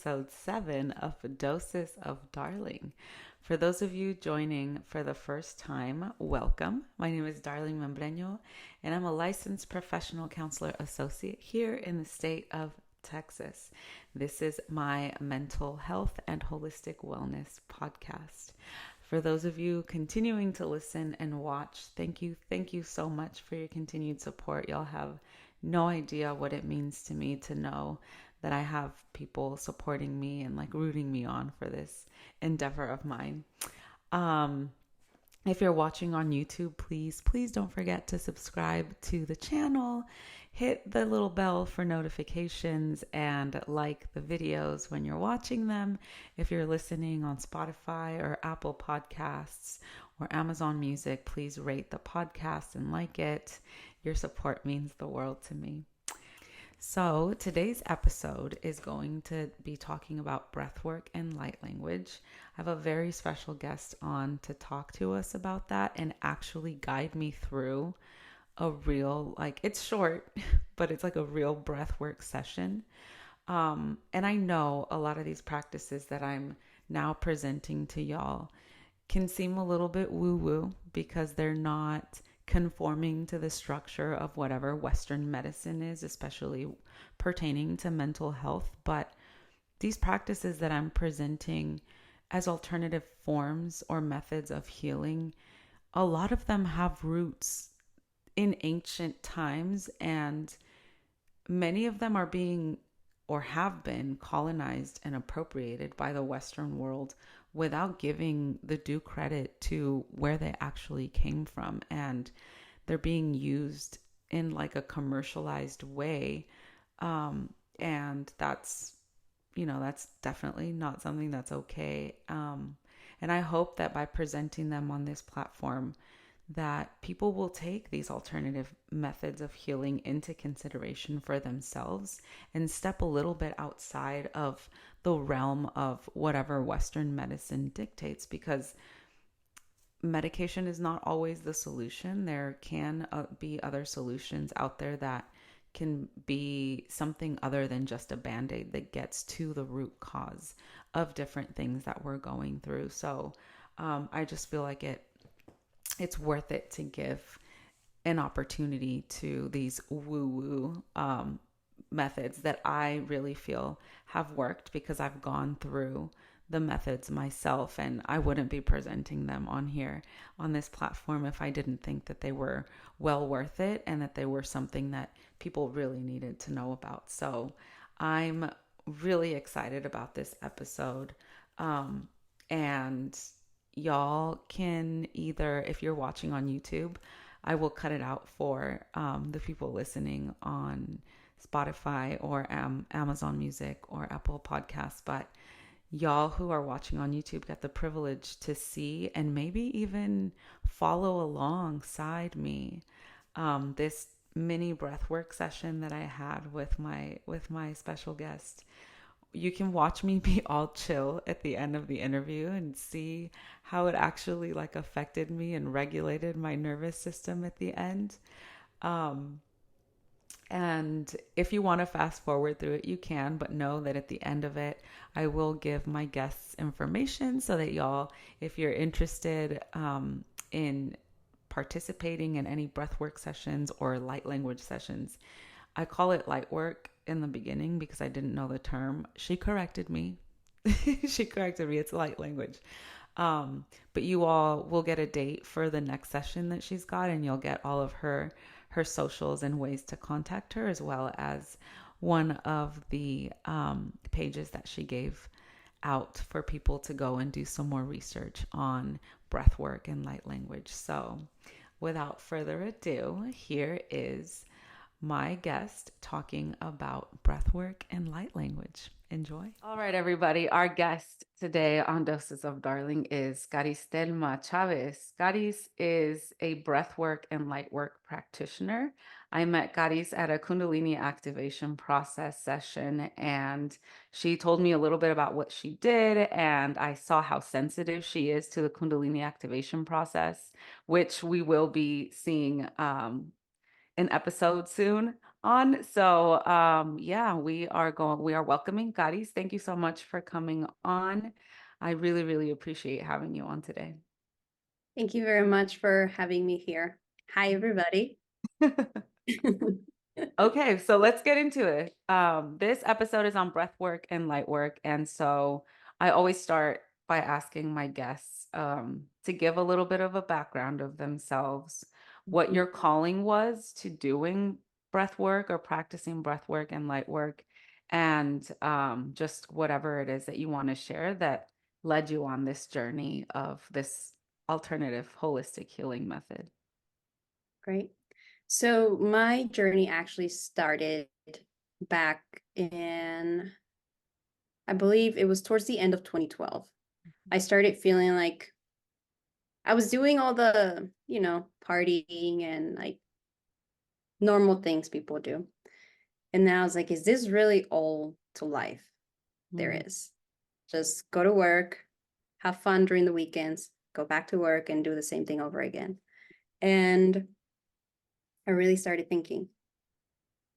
episode 7 of Doses of Darling. For those of you joining for the first time, welcome. My name is Darling Membreño, and I'm a licensed professional counselor associate here in the state of Texas. This is my mental health and holistic wellness podcast. For those of you continuing to listen and watch, thank you. Thank you so much for your continued support. Y'all have no idea what it means to me to know that I have people supporting me and like rooting me on for this endeavor of mine. Um, if you're watching on YouTube, please don't forget to subscribe to the channel, hit the little bell for notifications, and like the videos when you're watching them. If you're listening on Spotify or Apple Podcasts or Amazon Music, please rate the podcast and like it. Your support means the world to me. So, today's episode is going to be talking about breathwork and light language. I have a very special guest on to talk to us about that and actually guide me through a real, like, it's short, but it's like a real breathwork session. And I know a lot of these practices that I'm now presenting to y'all can seem a little bit woo woo because they're not conforming to the structure of whatever Western medicine is, especially pertaining to mental health. But these practices that I'm presenting as alternative forms or methods of healing, a lot of them have roots in ancient times, and many of them are being or have been colonized and appropriated by the Western world without giving the due credit to where they actually came from. And they're being used in like a commercialized way. And that's definitely not something that's okay. And I hope that by presenting them on this platform, that people will take these alternative methods of healing into consideration for themselves and step a little bit outside of the realm of whatever Western medicine dictates, because medication is not always the solution. There can be other solutions out there that can be something other than just a band-aid that gets to the root cause of different things that we're going through. So I just feel like it's worth it to give an opportunity to these woo-woo methods that I really feel have worked because I've gone through the methods myself, and I wouldn't be presenting them on here on this platform if I didn't think that they were well worth it and that they were something that people really needed to know about. So I'm really excited about this episode. And y'all can either, if you're watching on YouTube, I will cut it out for the people listening on Spotify or Amazon Music or Apple Podcasts. But y'all who are watching on YouTube get the privilege to see and maybe even follow alongside me this mini breathwork session that I had with my special guest. You can watch me be all chill at the end of the interview and see how it actually like affected me and regulated my nervous system at the end. And if you want to fast forward through it, you can, but know that at the end of it, I will give my guests information so that y'all, if you're interested in participating in any breathwork sessions or light language sessions, I call it light work in the beginning because I didn't know the term. She corrected me. She corrected me. It's light language. But you all will get a date for the next session that she's got, and you'll get all of her socials and ways to contact her, as well as one of the pages that she gave out for people to go and do some more research on breath work and light language. So without further ado, here is my guest talking about breathwork and light language. Enjoy. All right, everybody. Our guest today on Doses of Darling is Karistelma Chavez. Caris is a breathwork and lightwork practitioner. I met Caris at a Kundalini activation process session, and she told me a little bit about what she did, and I saw how sensitive she is to the Kundalini activation process, which we will be seeing an episode soon on. So, yeah, we are welcoming Caris. Thank you so much for coming on. I really, really appreciate having you on today. Thank you very much for having me here. Hi, everybody. Okay, so let's get into it. This episode is on breath work and light work. And so I always start by asking my guests to give a little bit of a background of themselves, what your calling was to doing breath work or practicing breath work and light work, and just whatever it is that you want to share that led you on this journey of this alternative holistic healing method. Great. So my journey actually started back in, I believe it was towards the end of 2012. I started feeling like I was doing all the, partying and like normal things people do. And now I was like, is this really all to life there Mm, is? Just go to work, have fun during the weekends, go back to work and do the same thing over again. And I really started thinking.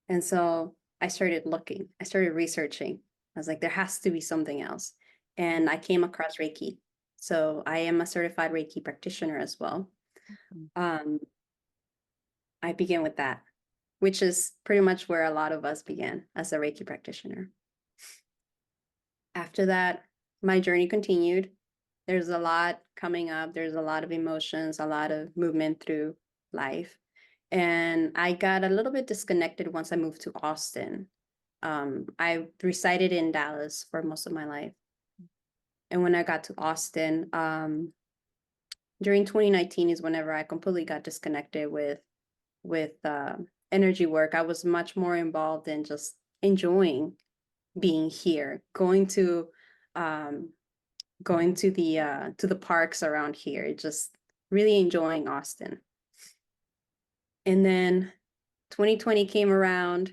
And so I started looking, I started researching. I was like, there has to be something else. And I came across Reiki. So I am a certified Reiki practitioner as well. mm, Um, I began with that, which is pretty much where a lot of us began as a Reiki practitioner. After that, my journey continued. There's a lot coming up, there's a lot of emotions, a lot of movement through life. And I got a little bit disconnected once I moved to Austin. I resided in Dallas for most of my life. And when I got to Austin, during 2019 is whenever I completely got disconnected with energy work. I was much more involved in just enjoying being here, um, going to the parks around here, just really enjoying Austin. And then 2020 came around,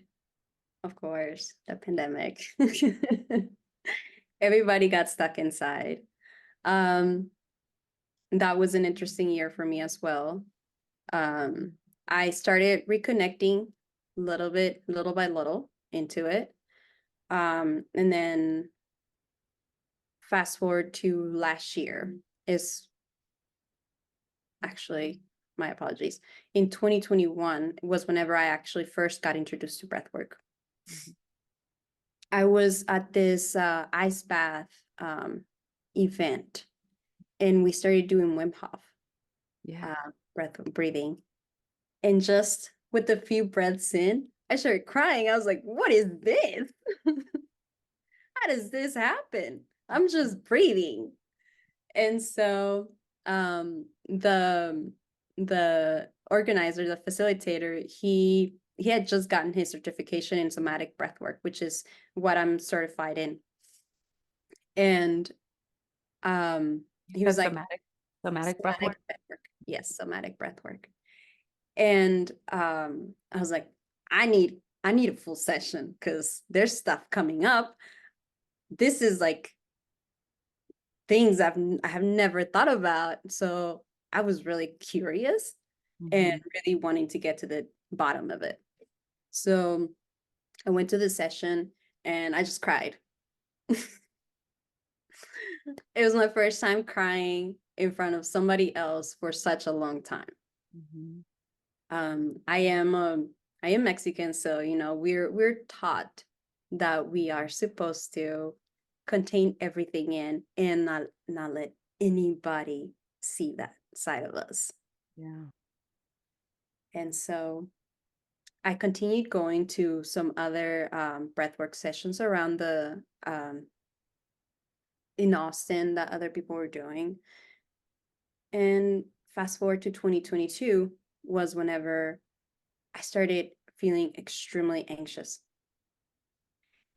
of course, the pandemic. Everybody got stuck inside. Um, that was an interesting year for me as well. Um, I started reconnecting little by little into it. And then fast forward to last year is actually my apologies. In 2021 was whenever I actually first got introduced to breathwork. mhm. I was at this ice bath event, and we started doing Wim Hof Yeah. uh, breath breathing. And just with a few breaths in, I started crying. I was like, what is this? How does this happen? I'm just breathing. And so the organizer, the facilitator, he had just gotten his certification in somatic breathwork, which is what I'm certified in. And You he was said like, somatic breath somatic work. breathwork. Yes, somatic breathwork. And I was like, I need a full session because there's stuff coming up. This is like things I have never thought about. So I was really curious and Mhm. really wanting to get to the bottom of it. So I went to the session and I just cried. It was my first time crying in front of somebody else for such a long time. Mhm. Um, I am um, I am Mexican, so we're taught that we are supposed to contain everything in and not let anybody see that side of us. Yeah. And so I continued going to some other breathwork sessions around the in Austin that other people were doing. And fast forward to 2022 was whenever I started feeling extremely anxious.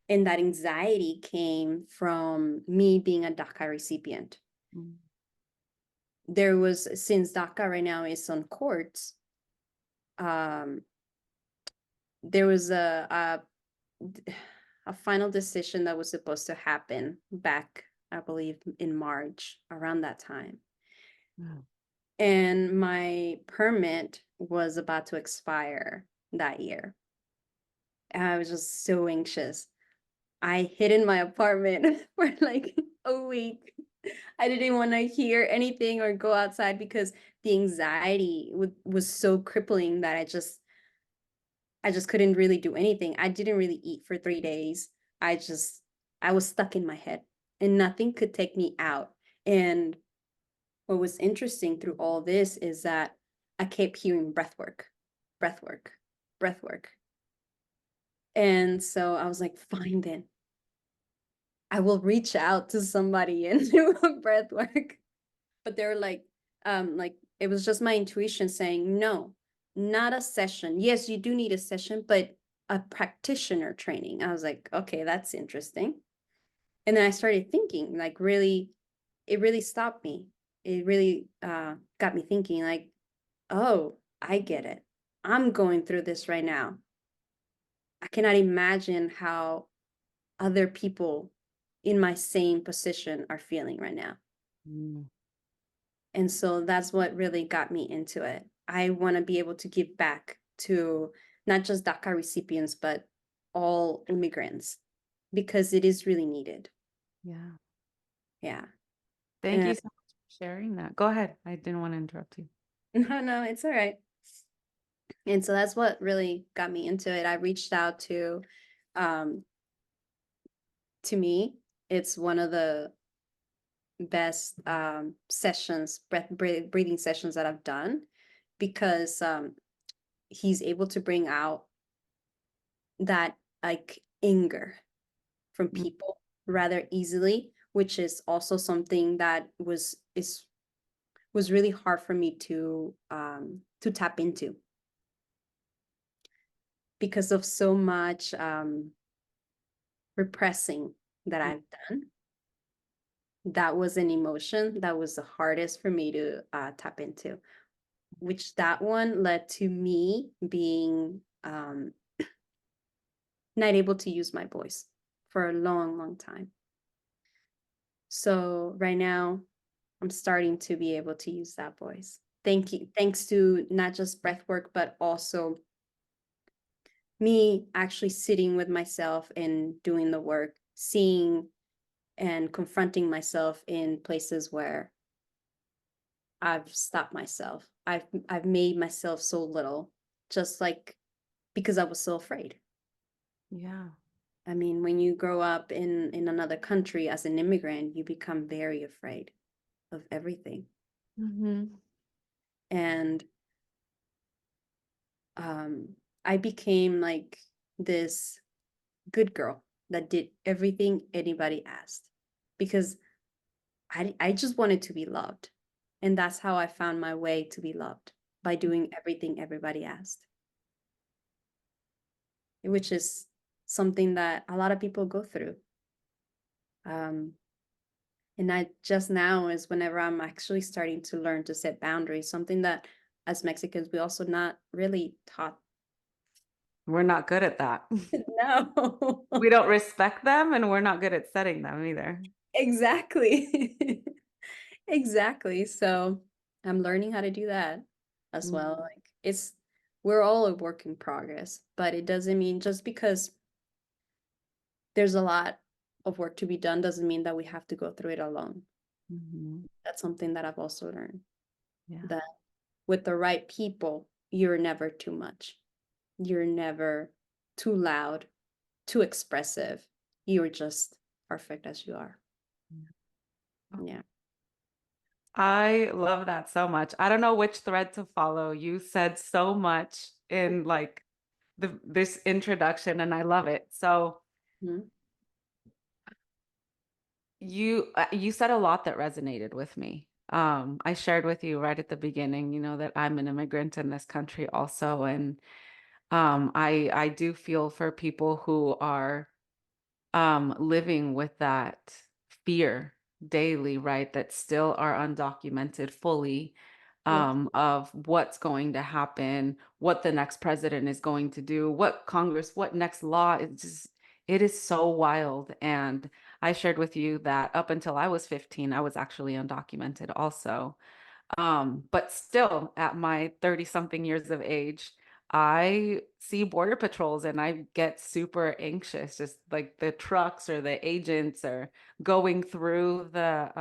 And that anxiety came from me being a DACA recipient. Mm. There was, since DACA right now is on courts, um, there was a final decision that was supposed to happen back, I believe, in March, around that time. Wow. And my permit was about to expire that year. I was just so anxious. I hid in my apartment for like a week. I didn't want to hear anything or go outside because the anxiety was so crippling that I just couldn't really do anything. I didn't really eat for 3 days. I was stuck in my head and nothing could take me out. And what was interesting through all this is that I kept hearing breath work, breath work, breath work. And so I was like, fine then. I will reach out to somebody and do a breath work. But they were like it was just my intuition saying, no, not a session. Yes, you do need a session, but a practitioner training. I was like, okay, that's interesting. And then I started thinking, like, really, it really stopped me. It really got me thinking, like, oh, I get it. I'm going through this right now. I cannot imagine how other people in my same position are feeling right now. Mm. And so that's what really got me into it. I want to be able to give back to not just DACA recipients, but all immigrants because it is really needed. Yeah. Yeah. Thank And you so much for sharing that. Go ahead. I didn't want to interrupt you. no, no, it's all right. And so that's what really got me into it. I reached out um, to me, it's one of the best sessions, breathing sessions that I've done because he's able to bring out that like anger from Mm. people rather easily, which is also something that was really hard for me to tap into because of so much repressing that I've done. That was an emotion that was the hardest for me to tap into, which that one led to me being not able to use my voice for a long, long time. So right now, I'm starting to be able to use that voice. Thank you. Thanks to not just breath work, but also me actually sitting with myself and doing the work, seeing and confronting myself in places where I've stopped myself. I've made myself so little, just like because I was so afraid. Yeah. I mean, when you grow up in another country as an immigrant, you become very afraid of everything. Hmm. And um, I became like this good girl that did everything anybody asked because I just wanted to be loved. And that's how I found my way to be loved by doing everything everybody asked, which is something that a lot of people go through. Um, and I just now is whenever I'm actually starting to learn to set boundaries, something that as Mexicans, we also not really taught. We're not good at that. No. We don't respect them and we're not good at setting them either. Exactly. Exactly. So I'm learning how to do that as well. Mhm. Like we're all a work in progress, but it doesn't mean just because there's a lot of work to be done doesn't mean that we have to go through it alone. Mhm. That's something that I've also learned Yeah. that with the right people, you're never too much. You're never too loud, too expressive. You're just perfect as you are. Yeah. Yeah. I love that so much. I don't know which thread to follow. You said so much in like this introduction and I love it. So Mhm. you said a lot that resonated with me. I shared with you right at the beginning, that I'm an immigrant in this country also, and I do feel for people who are living with that fear daily, right? That still are undocumented fully, Yes. of what's going to happen, what the next president is going to do, what Congress, what next law. It is so wild. And I shared with you that up until I was 15, I was actually undocumented also. But still, at my 30 something years of age, I see border patrols and I get super anxious, just like the trucks or the agents are going through the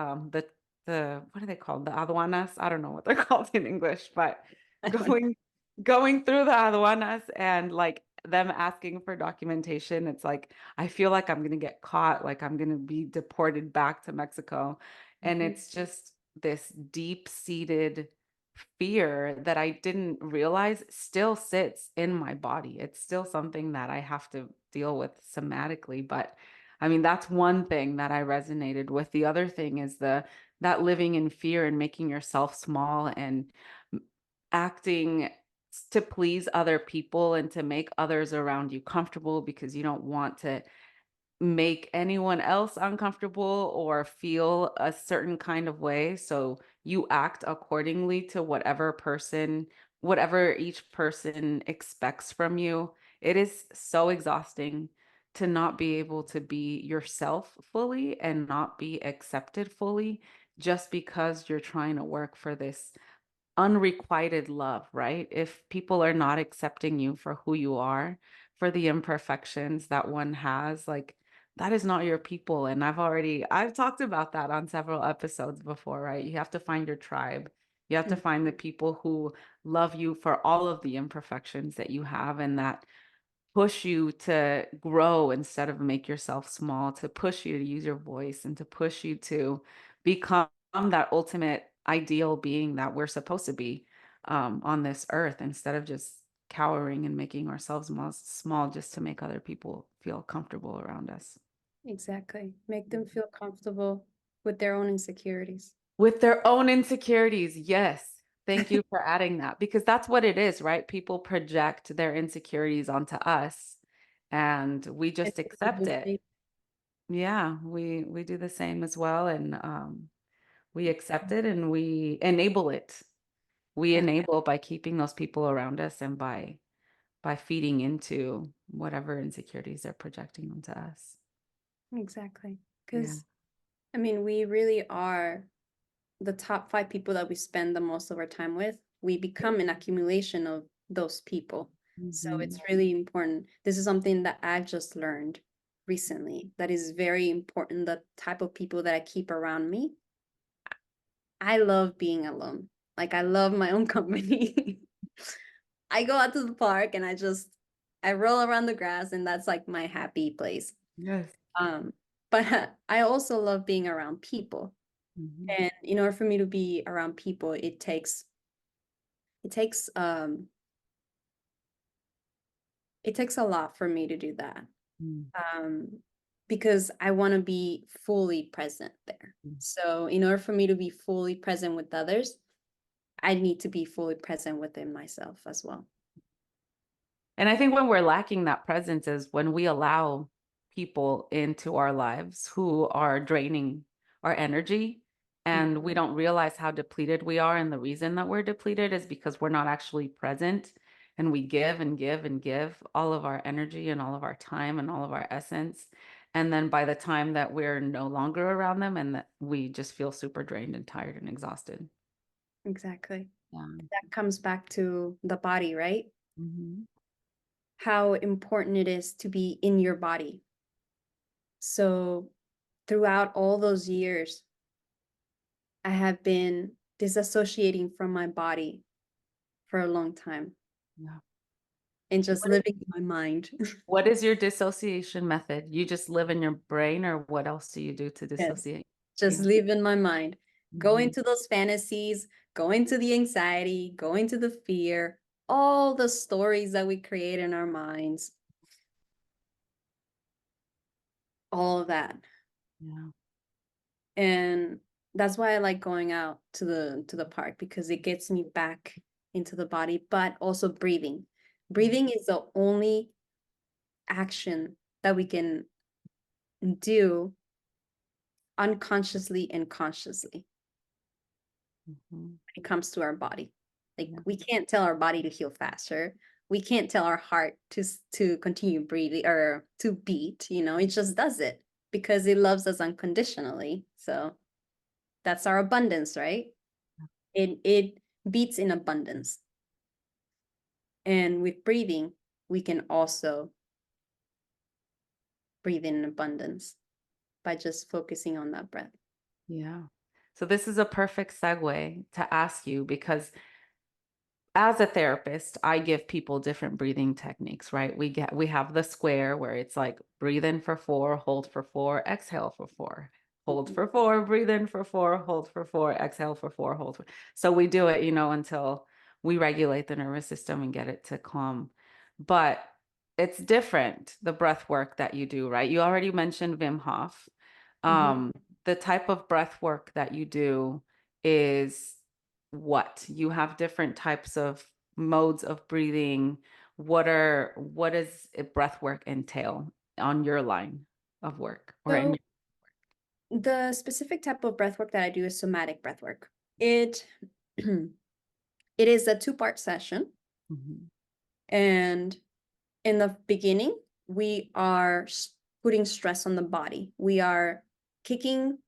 what are they called? The aduanas? I don't know what they're called in English, but I don't going going through the aduanas and like them asking for documentation. It's like I feel like I'm gonna get caught, like I'm gonna be deported back to Mexico. And know. it's just this deep-seated fear that I didn't realize still sits in my body. It's still something that I have to deal with somatically. But I mean, that's one thing that I resonated with. The other thing is that living in fear and making yourself small and acting to please other people and to make others around you comfortable because you don't want to make anyone else uncomfortable or feel a certain kind of way. So you act accordingly to whatever each person expects from you. It is so exhausting to not be able to be yourself fully and not be accepted fully just because you're trying to work for this unrequited love, right? If people are not accepting you for who you are, for the imperfections that one has, like that is not your people. And I've talked about that on several episodes before, right? You have to find your tribe. You have to Mm, find the people who love you for all of the imperfections that you have and that push you to grow instead of make yourself small, to push you to use your voice and to push you to become that ultimate ideal being that we're supposed to be on this earth instead of just cowering and making ourselves small just to make other people feel comfortable around us. exactly. Make them feel comfortable with their own insecurities. With their own insecurities. Yes. Thank you for adding that because that's what it is, right? People project their insecurities onto us and we And just we do accept the it. same. Yeah, we do the same as well, and we accept it and we enable it. We Yeah, enable by keeping those people around us and by feeding into whatever insecurities they're projecting onto us. exactly. Yeah. Because, I mean, we really are the top five people that we spend the most of our time with. We become an accumulation of those people. So it's Hmm. really important. This is something that I've just learned recently that is very important. The type of people that I keep around me. I love being alone. Like, I love my own company. I go out to the park and I roll around the grass, and that's like my happy place. Yes. Um, but I also love being around people. Hmm. And in order for me to be around people, it takes it takes a lot for me to do that. Um, because I want to be fully present there. So in order for me to be fully present with others, I need to be fully present within myself as well. And I think when we're lacking that presence is when we allow people into our lives who are draining our energy Mm, and we don't realize how depleted we are. And the reason that we're depleted is because we're not actually present and we give and give and give all of our energy and all of our time and all of our essence. And then by the time that we're no longer around them and that we just feel super drained and tired and exhausted. exactly. Yeah. That comes back to the body, right? Hmm. How important it is to be in your body. So throughout all those years, I have been disassociating from my body for a long time Yeah. and just living in my mind. What is your dissociation method? You just live in your brain, or what else do you do to Yes. dissociate? Just Yeah. live in my mind. Go Mhm. into those fantasies, go into the anxiety, go into the fear, all the stories that we create in our minds, all of that. Yeah. And that's why I like going out to the park because it gets me back into the body, but also breathing. Breathing is the only action that we can do unconsciously and consciously Mhm. when it comes to our body. Like, Yeah. we can't tell our body to heal faster. We can't tell our heart to continue breathing or to beat, it just does it because it loves us unconditionally. So that's our abundance, right? It beats in abundance. And with breathing, we can also breathe in abundance by just focusing on that breath. Yeah. So this is a perfect segue to ask you because as a therapist, I give people different breathing techniques, right? We have the square where it's like breathe in for 4, hold for 4, exhale for 4. Hold Mhm. for 4, breathe in for 4, hold for 4, exhale for 4, hold for. So we do it, until we regulate the nervous system and get it to calm. But it's different, the breath work that you do, right? You already mentioned Wim Hof. Mhm. Um, the type of breath work that you do is what? You have different types of modes of breathing. What does a breath work entail on your line of work or in So your the specific type of breath work that I do is somatic breath work. It it is a two-part session, Mhm, and in the beginning, we are putting stress on the body. We are kicking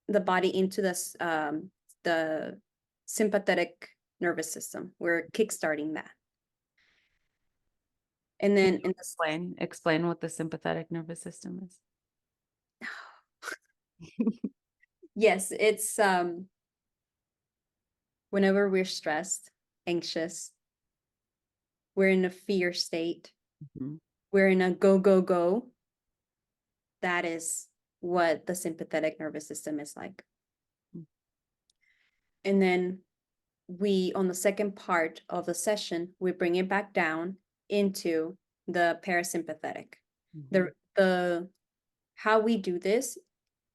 the body into the sympathetic nervous system. We're kickstarting that. And Can then you in explain what the sympathetic nervous system is? yes, it's whenever we're stressed, anxious, we're in a fear state, Mhm, we're in a go, go, go. That is what the sympathetic nervous system is like. And then on the second part of the session, we bring it back down into the parasympathetic. mhm, The how we do this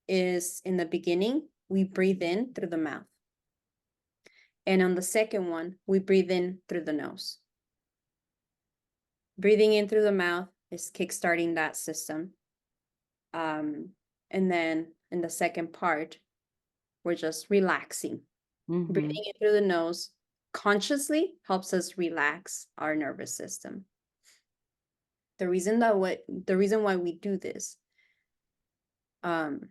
is in the beginning, we breathe in through the mouth. And on the second one, we breathe in through the nose. Breathing in through the mouth is kickstarting that system. And then in the second part, we're just relaxing. mhm. Breathing in through the nose consciously helps us relax our nervous system. The reason why we do this, um,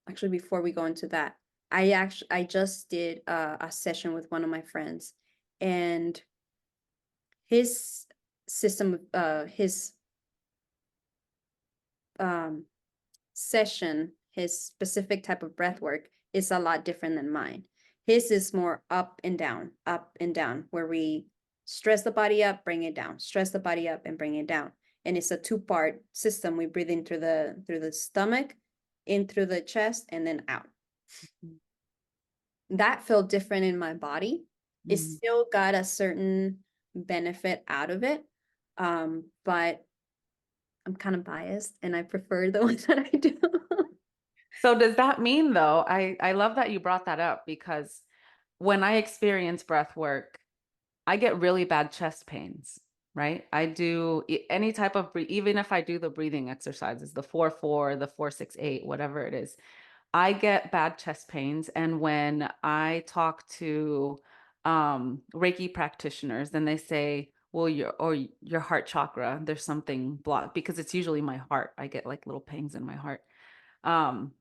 actually before we go into that, I just did a session with one of my friends, and his his um his specific type of breath work is a lot different than mine. His is more up and down, where we stress the body up, bring it down, stress the body up, and bring it down. And it's a two-part system. We breathe in through the stomach, in through the chest, and then out. That felt different in my body. It Mhm. still got a certain benefit out of it, but I'm kind of biased, and I prefer the ones that I do. So does that mean though, I love that you brought that up because when I experience breath work, I get really bad chest pains, right? I do any type of even if I do the breathing exercises, the 4-4, the 4-6-8, whatever it is, I get bad chest pains. And when I talk to Reiki practitioners, then they say, well, your heart chakra, there's something blocked because it's usually my heart. I get like little pangs in my heart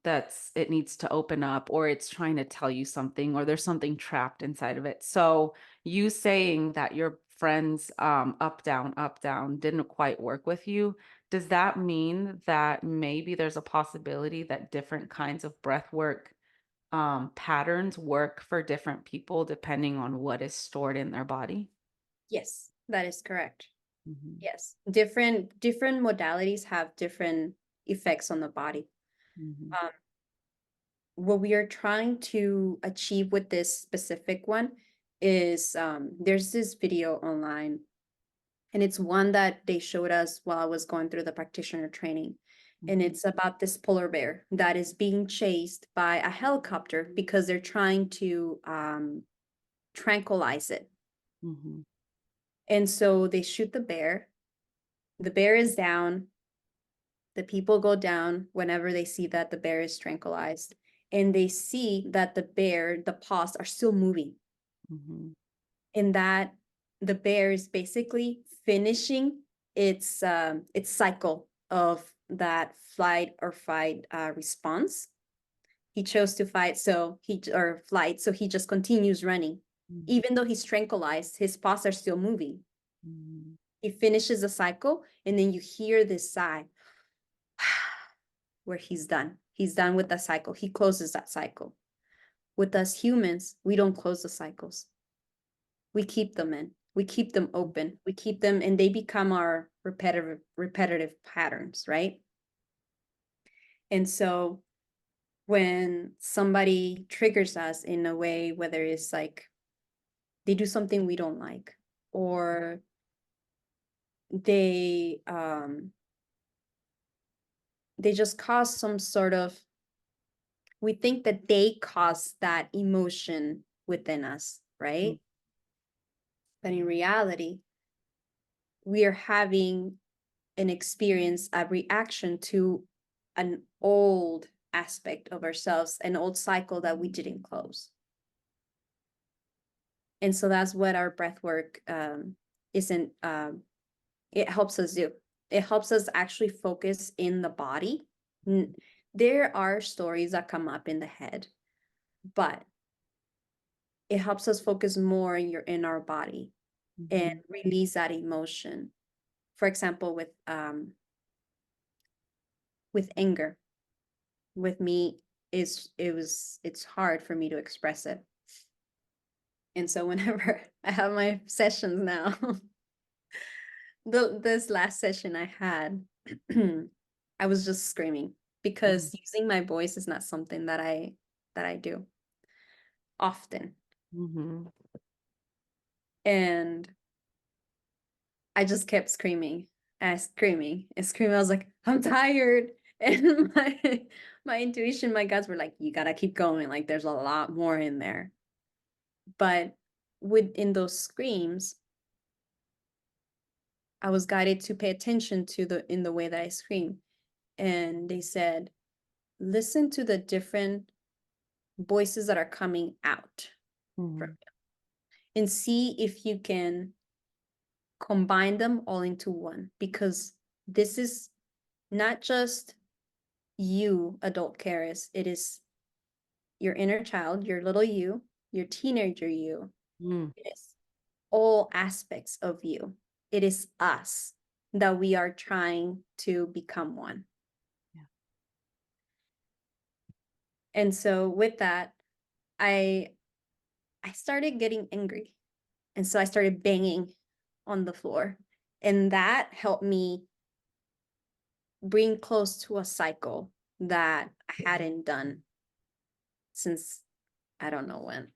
that's it needs to open up or it's trying to tell you something or there's something trapped inside of it. So you saying that your friends up down didn't quite work with you, does that mean that maybe there's a possibility that different kinds of breath work patterns work for different people depending on what is stored in their body? Yes, that is correct. Mhm, Yes, different modalities have different effects on the body. mhm, Um, what we are trying to achieve with this specific one is there's this video online, and it's one that they showed us while I was going through the practitioner training. And mhm, it's about this polar bear that is being chased by a helicopter because they're trying to tranquilize it. mhm, And so they shoot the bear. The bear is down. The people go down whenever they see that the bear is tranquilized, and they see that the paws are still moving, mhm, and that the bear is basically finishing its cycle of that flight or fight response. He chose to fight, so he just continues running, mhm. even though he's tranquilized. His paws are still moving. Mhm. He finishes the cycle, and then you hear this sigh where he's done. He's done with the cycle. He closes that cycle. With us humans, we don't close the cycles. We keep them in. We keep them open. We keep them, and they become our repetitive patterns, right? And so when somebody triggers us in a way, whether it's like they do something we don't like, or they just cause some sort of, we think that they cause that emotion within us, Mm. right? But in reality, we are having an experience, a reaction to an old aspect of ourselves, an old cycle that we didn't close. And so that's what our breath work isn't, it helps us do. It helps us actually focus in the body. There are stories that come up in the head, but it helps us focus more in our body and Mhm. release that emotion. For example, with anger, with me, it's hard for me to express it. And so whenever I have my sessions now, this last session I had, I was just screaming Mhm. because using my voice is not something that I do often. Mhm. And I just kept screaming and screaming and screaming. I was like, I'm tired. And my intuition, my guts were like, you gotta keep going. Like there's a lot more in there. But within those screams, I was guided to pay attention to the way that I scream. And they said, listen to the different voices that are coming out from Mhm. you and see if you can combine them all into one, because this is not just you, adult Karis. It is your inner child, your little you, your teenager you. Mm. It is all aspects of you. It is us that we are trying to become one. Yeah. And so with that, I I started getting angry. And so I started banging on the floor. And that helped me bring close to a cycle that I hadn't done since I don't know when.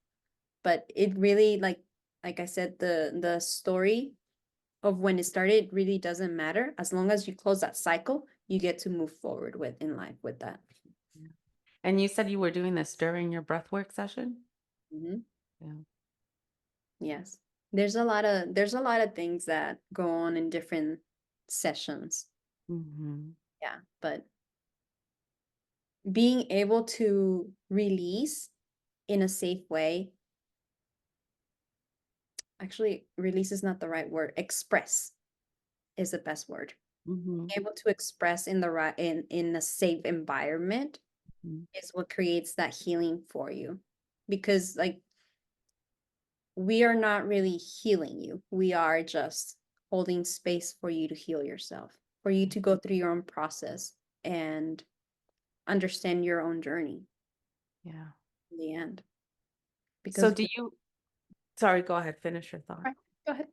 But it really, like I said, the story of when it started really doesn't matter. As long as you close that cycle, you get to move forward with in life with that. Yeah. And you said you were doing this during your breathwork session? Mhm. Yeah. Yes. There's a lot of things that go on in different sessions. Mhm. Yeah, but being able to release in a safe way, actually release is not the right word, express is the best word. Mhm. Able to express in the right in a safe environment Mhm. is what creates that healing for you. Because like we are not really healing you. We are just holding space for you to heal yourself, for you to go through your own process and understand your own journey Yeah. in the end. So Because do you sorry, go ahead, finish your thought. right, go ahead.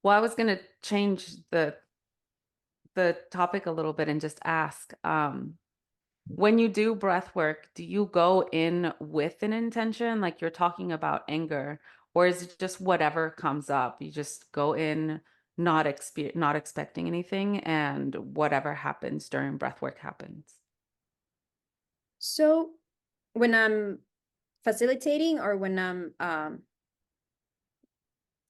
Well, I was gonna change the topic a little bit and just ask, when you do breath work, do you go in with an intention, like you're talking about anger, or is it just whatever comes up? You just go in not expecting anything, and whatever happens during breath work happens. So when I'm facilitating or when I'm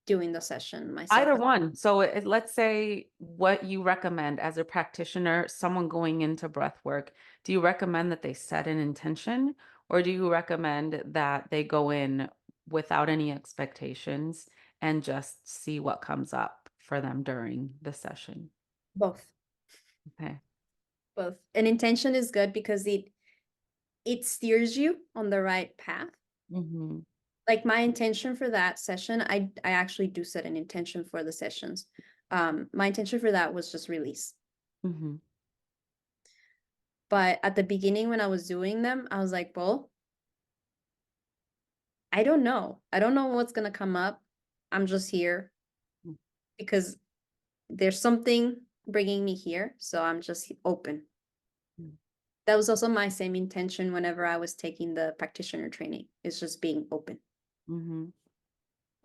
doing the session myself. Either one. So let's say what you recommend as a practitioner, someone going into breath work, do you recommend that they set an intention, or do you recommend that they go in without any expectations and just see what comes up for them during the session? Both. Okay. Both. An intention is good because it steers you on the right path. Hmm. Like my intention for that session, I actually do set an intention for the sessions. My intention for that was just release. Mm-hmm. But at the beginning when I was doing them, I was like, well, I don't know. I don't know what's gonna come up. I'm just here because there's something bringing me here, so I'm just open. Mm-hmm. That was also my same intention whenever I was taking the practitioner training. It's just being open, Mm-hmm.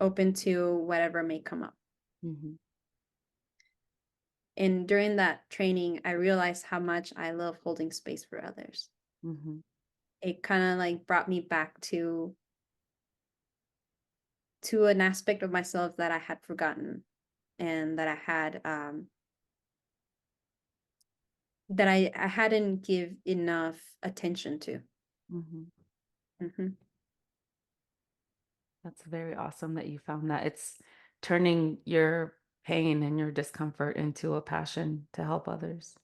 open to whatever may come up. Mm-hmm. And during that training, I realized how much I love holding space for others. Mm-hmm. It kind of like brought me back to an aspect of myself that I had forgotten and that I had that I hadn't give enough attention to. Mm-hmm. Hmm. That's very awesome that you found that. It's turning your pain and your discomfort into a passion to help others.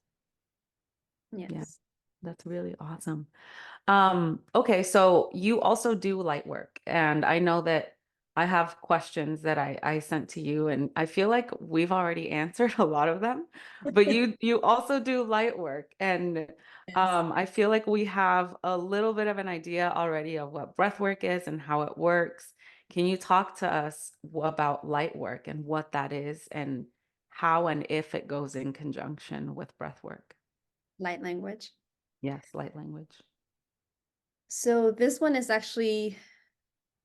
Yeah, Yes. that's really awesome. Okay, so you also do light work, and I know that I have questions that I sent to you, and I feel like we've already answered a lot of them, but you also do light work, and Yes. I feel like we have a little bit of an idea already of what breath work is and how it works. Can you talk to us about light work and what that is and how and if it goes in conjunction with breath work? Light language. Yes, light language. So this one is actually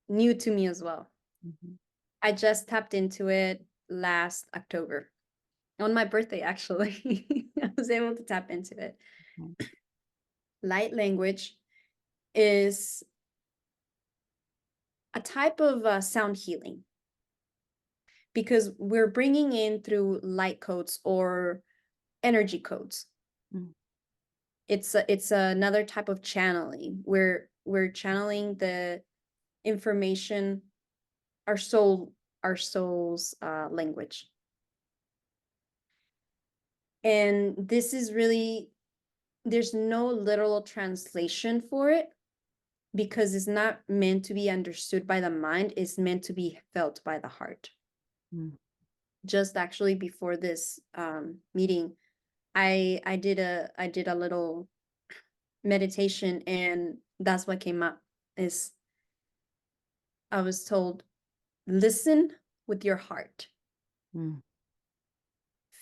new to me as well. Mhm. I just tapped into it last October on my birthday, actually. I was able to tap into it. Mhm. Light language is a type of sound healing because we're bringing in through light codes or energy codes. Mm, It's another type of channeling. We're channeling the information, our soul's language. And this is really, there's no literal translation for it because it's not meant to be understood by the mind, it's meant to be felt by the heart. mm, Just actually before this meeting, I did a little meditation, and that's what came up. Is I was told, listen with your heart, mm,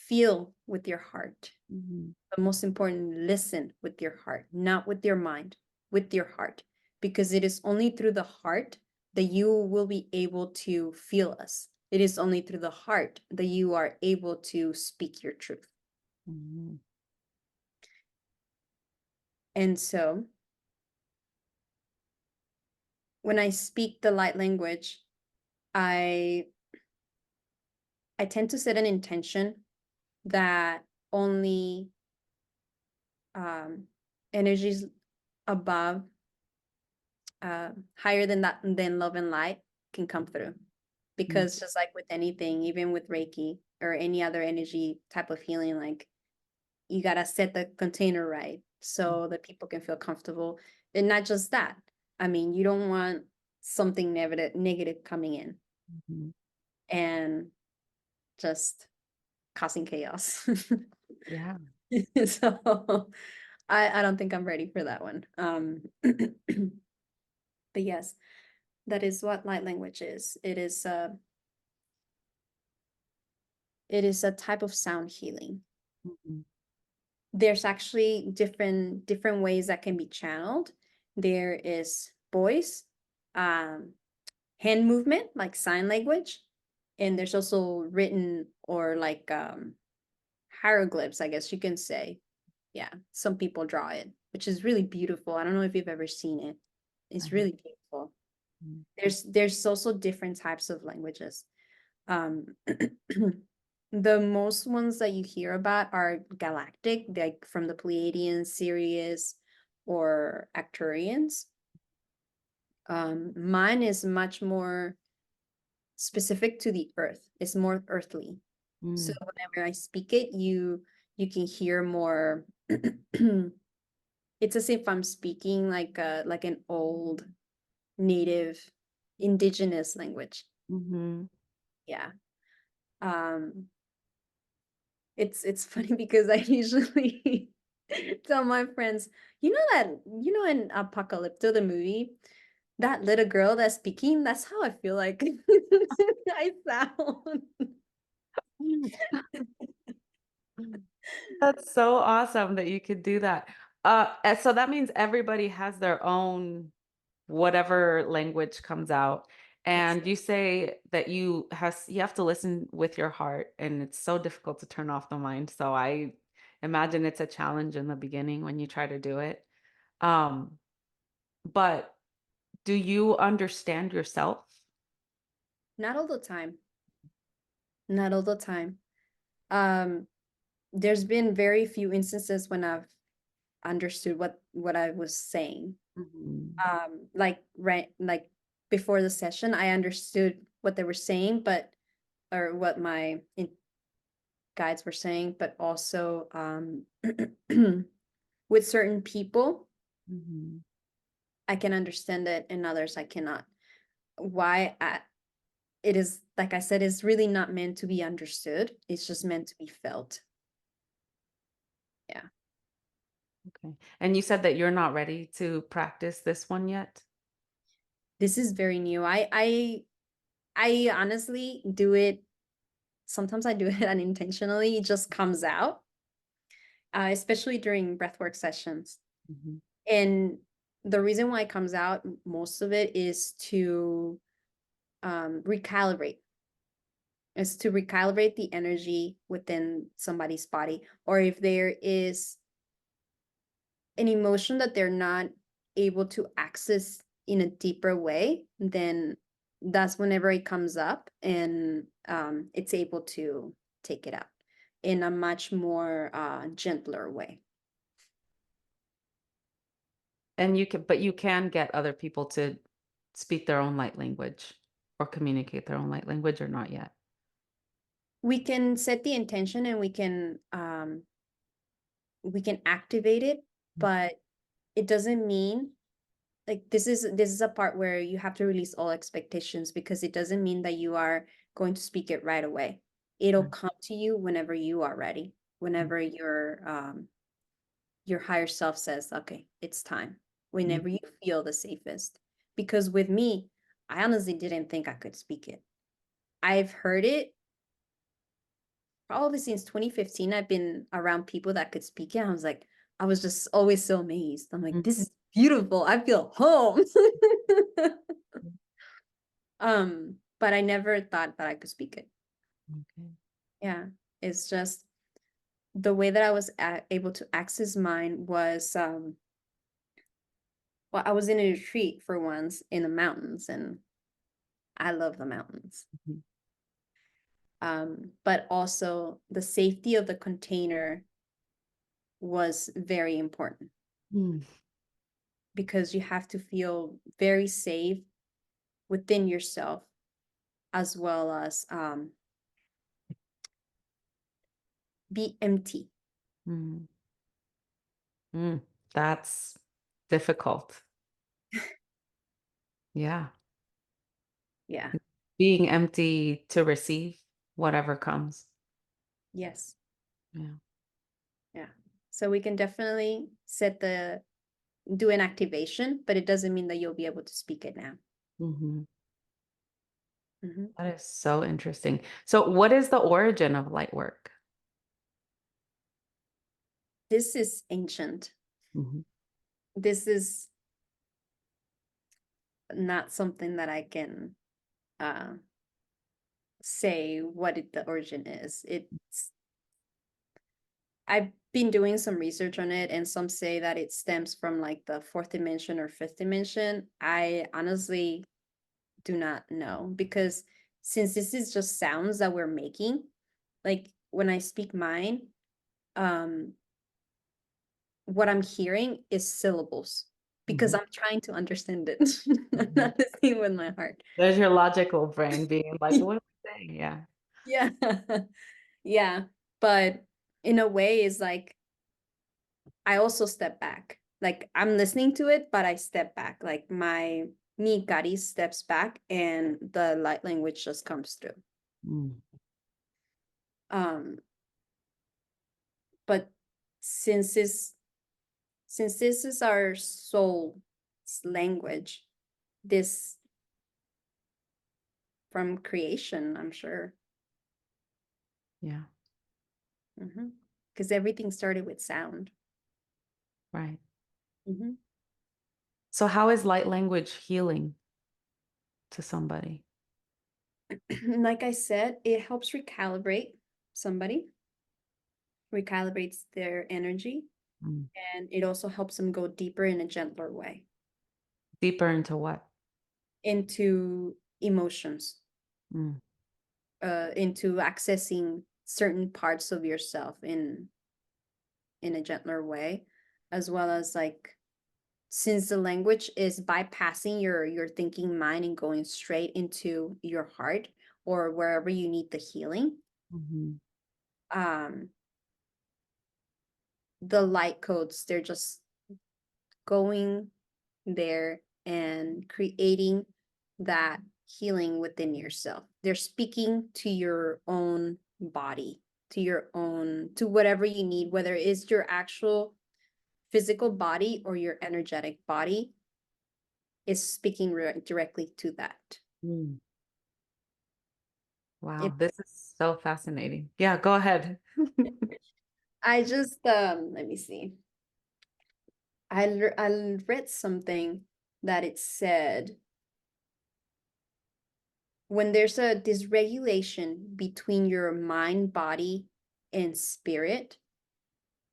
feel with your heart. mhm, But most important, listen with your heart, not with your mind, with your heart, because it is only through the heart that you will be able to feel us. It is only through the heart that you are able to speak your truth. mhm, And so when I speak the light language, I I tend to set an intention that only um, energies above, higher than that, than love and light can come through. mm, Because just like with anything, even with Reiki or any other energy type of healing, like you gotta set the container right so that people can feel comfortable. And not just that. I mean, you don't want something negative coming in mhm. and just causing chaos. Yeah. So I don't think I'm ready for that one. But yes, that is what light language is. It is a type of sound healing. Mhm, There's actually different ways that can be channeled. There is voice, um, hand movement, like sign language, and there's also written or like hieroglyphs, I guess you can say. Yeah, some people draw it, which is really beautiful. I don't know if you've ever seen it. I It's have. really beautiful. Mm, There's also different types of languages. Um, the most ones that you hear about are galactic, like from the Pleiadians, Sirius, or Arcturians. Mine is much more specific to the earth. It's more earthly. So mm, whenever I speak it, you can hear more. It's as if I'm speaking like an old native indigenous language. Mm-hmm. Yeah. Um, it's funny because I usually tell my friends, in Apocalypto, the movie, that little girl that's speaking, that's how I feel like I sound. That's so awesome that you could do that. And so that means everybody has their own whatever language comes out. Yes. And you say that you have to listen with your heart, and it's so difficult to turn off the mind. So I imagine it's a challenge in the beginning when you try to do it. Um, but do you understand yourself? Not all the time. Not all the time. Um, there's been very few instances when I've understood what I was saying. Mhm. Like before the session, I understood what they were saying, but or what my guides were saying, but also with certain people, Mhm. I can understand it, and others I cannot. Why? It is like I said, it's really not meant to be understood. It's just meant to be felt. Yeah. Okay. And you said that you're not ready to practice this one yet? This is very new. I honestly do it. Sometimes I do it unintentionally. It just comes out, especially during breathwork sessions. Mhm. And the reason why it comes out, most of it recalibrate, is to recalibrate the energy within somebody's body, or if there is an emotion that they're not able to access in a deeper way, then that's whenever it comes up, and it's able to take it out in a much more gentler way. And but you can get other people to speak their own light language or communicate their own light language or not yet. We can set the intention, and we can activate it, but it doesn't mean, like, this is a part where you have to release all expectations, because it doesn't mean that you are going to speak it right away. It'll Right. come to you whenever you are ready, whenever your higher self says, okay, it's time, Mhm. whenever you feel the safest. Because with me, I honestly didn't think I could speak it. I've heard it probably since 2015. I've been around people that could speak it. I was like, I was just always so amazed. I'm like, Mhm. this is beautiful. I feel home. But I never thought that I could speak it. Okay. Yeah. It's just the way that I was able to access mine was, well, I was in a retreat for once in the mountains, and I love the mountains. Mhm. But also the safety of the container was very important, Mm. because you have to feel very safe within yourself, as well as be empty. Mm. Mm. That's difficult. Yeah. Yeah. Being empty to receive whatever comes. Yes. Yeah. Yeah. So we can definitely do an activation, but it doesn't mean that you'll be able to speak it now. Mhm. Mhm. That is so interesting. So, what is the origin of light work? This is ancient. Mhm. This is not something that I can uh, say the origin is. I've been doing some research on it, and some say that it stems from like the fourth dimension or fifth dimension. I honestly do not know, because since this is just sounds that we're making, like when I speak mine, um, what I'm hearing is syllables, because Mhm. I'm trying to understand it. I'm Mhm. not listening with my heart. There's your logical brain being like, what am I saying? Yeah. Yeah. Yeah. But in a way, it's like I also step back. Like I'm listening to it, but I step back. Like my me, Kari, steps back and the light language just comes through. Mm. Um, but since this since this is our soul's language, this from creation, I'm sure. Yeah. Because everything started with sound. Right. Mhm. So how is light language healing to somebody? Like I said, it helps recalibrate somebody, recalibrates their energy, Mm. and it also helps them go deeper in a gentler way Deeper into what? into emotions, Mm. into accessing certain parts of yourself in a gentler way, as well as like since the language is bypassing your thinking mind and going straight into your heart or wherever you need the healing, Mhm. um the light codes, they're just going there and creating that healing within yourself. They're speaking to your own body, to your own, to whatever you need, whether it's your actual physical body or your energetic body, is speaking directly to that. Mm. It, Wow, this is so fascinating. Yeah, go ahead. I just let me see. I read something that it said when there's a dysregulation between your mind, body, and spirit,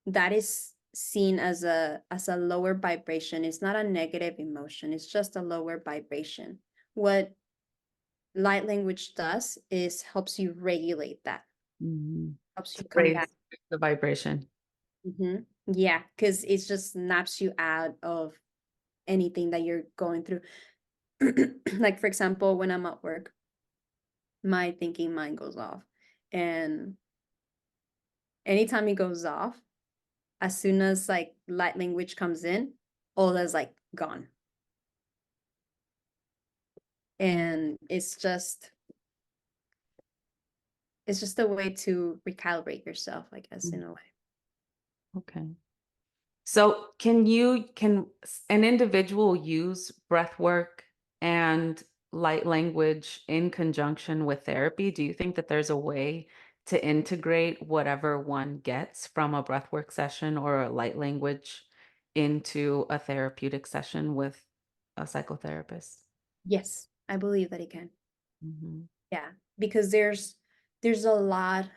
that is seen as a lower vibration. It's not a negative emotion, it's just a lower vibration. What light language does is helps you regulate that, Mhm. helps To you come raise back. the vibration. Yeah, because it just snaps you out of anything that you're going through. Like for example, when I'm at work, my thinking mind goes off, and anytime it goes off, as soon as like light language comes in, all that's like gone. And it's just a way to recalibrate yourself, I guess, Mm. in a way. Okay. So can an individual use breath work and light language in conjunction with therapy? Do you think that there's a way to integrate whatever one gets from a breathwork session or a light language into a therapeutic session with a psychotherapist? Yes, I believe that it can. Mhm. Yeah, because there's a lot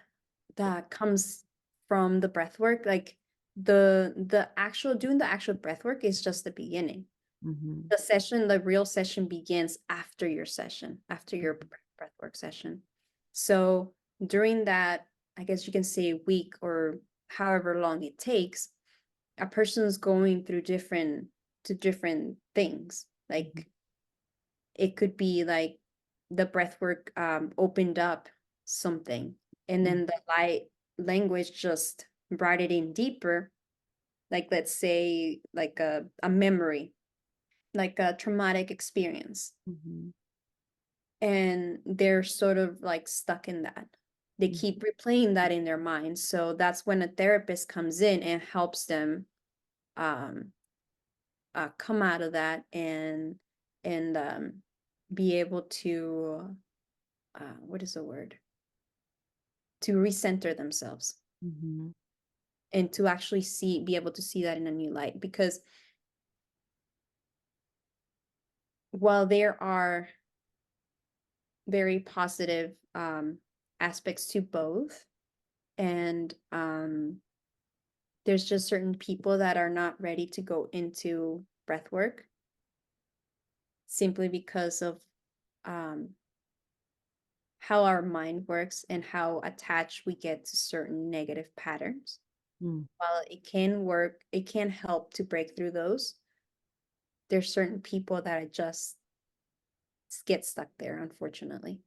that comes from the breath work. Like the actual doing the actual breath work is just the beginning. Mhm. The session, the real session begins after your session, after your Mhm. breathwork session. So during that, I guess you can say week or however long it takes, a person's going through different things. Mhm. Like it could be like the breathwork opened up something, and Mhm. then the light language just brought it in deeper. Like let's say like a memory, like a traumatic experience, Mhm. and they're sort of like stuck in that. They Mhm. keep replaying that in their mind. So that's when a therapist comes in and helps them um, come out of that and be able to what is the word? To recenter themselves Mhm. and to actually be able to see that in a new light. Because while there are very positive aspects to both, and there's just certain people that are not ready to go into breath work simply because of um, how our mind works and how attached we get to certain negative patterns. Mm. While it can work, it can help to break through those. There's certain people that just get stuck there, unfortunately.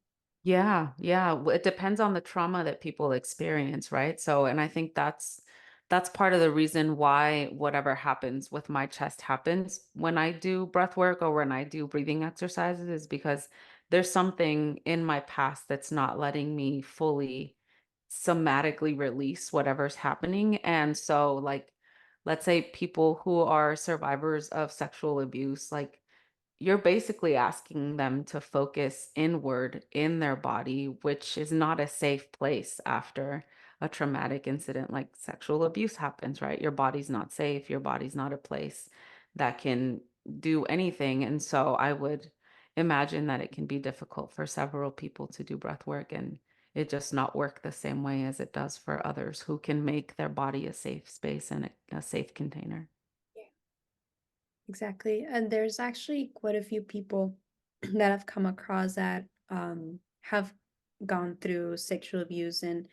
Yeah, yeah. It depends on the trauma that people experience, right? So, and I think that's that's part of the reason why whatever happens with my chest happens when I do breath work or when I do breathing exercises is because there's something in my past that's not letting me fully somatically release whatever's happening. And so, like, let's say people who are survivors of sexual abuse, like, you're basically asking them to focus inward in their body, which is not a safe place after a traumatic incident like sexual abuse happens, right? Your body's not safe. Your body's not a place that can do anything. And so I would imagine that it can be difficult for several people to do breath work and it just not work the same way as it does for others who can make their body a safe space and a safe container. Yeah, exactly. And there's actually quite a few people that I've come across that have gone through sexual abuse, and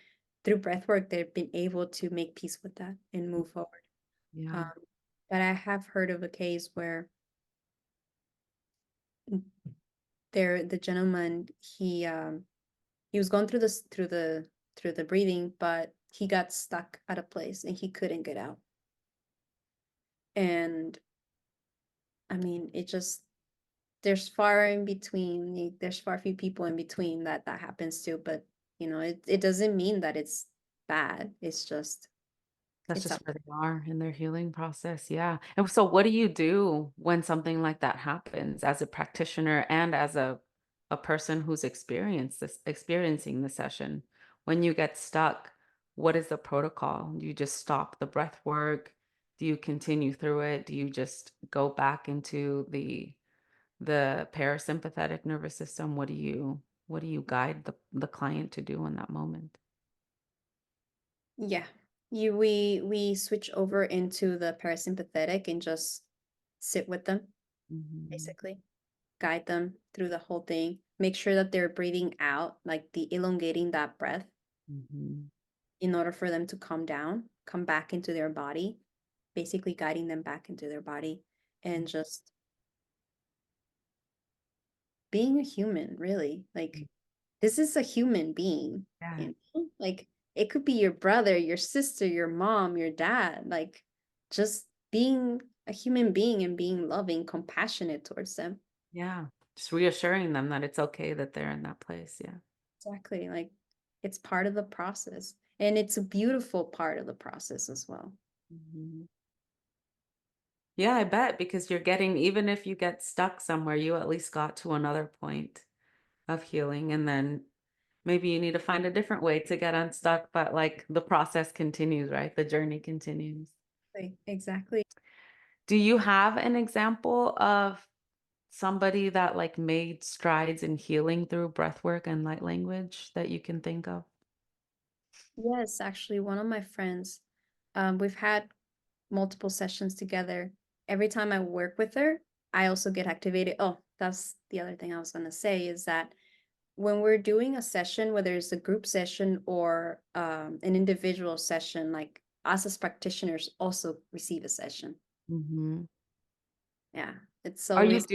through breath work, they've been able to make peace with that and move forward. Um, Yeah. but I have heard of a case where the gentleman, he was going through this through the breathing, but he got stuck at a place and he couldn't get out. And I mean, it just there's far in between. There's far few people in between that that happens to, but it doesn't mean that it's bad. It's just That's it's just up. where they are in their healing process, yeah. And so what do you do when something like that happens as a practitioner and as a person who's experiencing the session? When you get stuck, what is the protocol? Do you just stop the breath work? Do you continue through it? Do you just go back into the parasympathetic nervous system? What do you guide the client to do in that moment? Yeah. We switch over into the parasympathetic and just sit with them, Mhm, basically. Guide them through the whole thing. Make sure that they're breathing out, like the elongating that breath mhm, in order for them to calm down, come back into their body, basically guiding them back into their body and just being a human, really. mhm. Like, this is a human being, Yeah. Like, it could be your brother, your sister, your mom, your dad, like, just being a human being and being loving, compassionate towards them. Yeah, just reassuring them that it's okay that they're in that place, yeah. Exactly. Like, it's part of the process. And it's a beautiful part of the process as well. Mhm. Yeah, I bet because you're getting even if you get stuck somewhere, you at least got to another point of healing, and then maybe you need to find a different way to get unstuck, but, like, the process continues, right? The journey continues. Exactly. Do you have an example of somebody that, like, made strides in healing through breath work and light language that you can think of? Yes, actually, one of my friends, we've had multiple sessions together. Every time I work with her, I also get activated. Oh, that's the other thing I was going to say is that when we're doing a session, whether it's a group session or an individual session, like us as practitioners also receive a session. Mhm. Yeah, it's always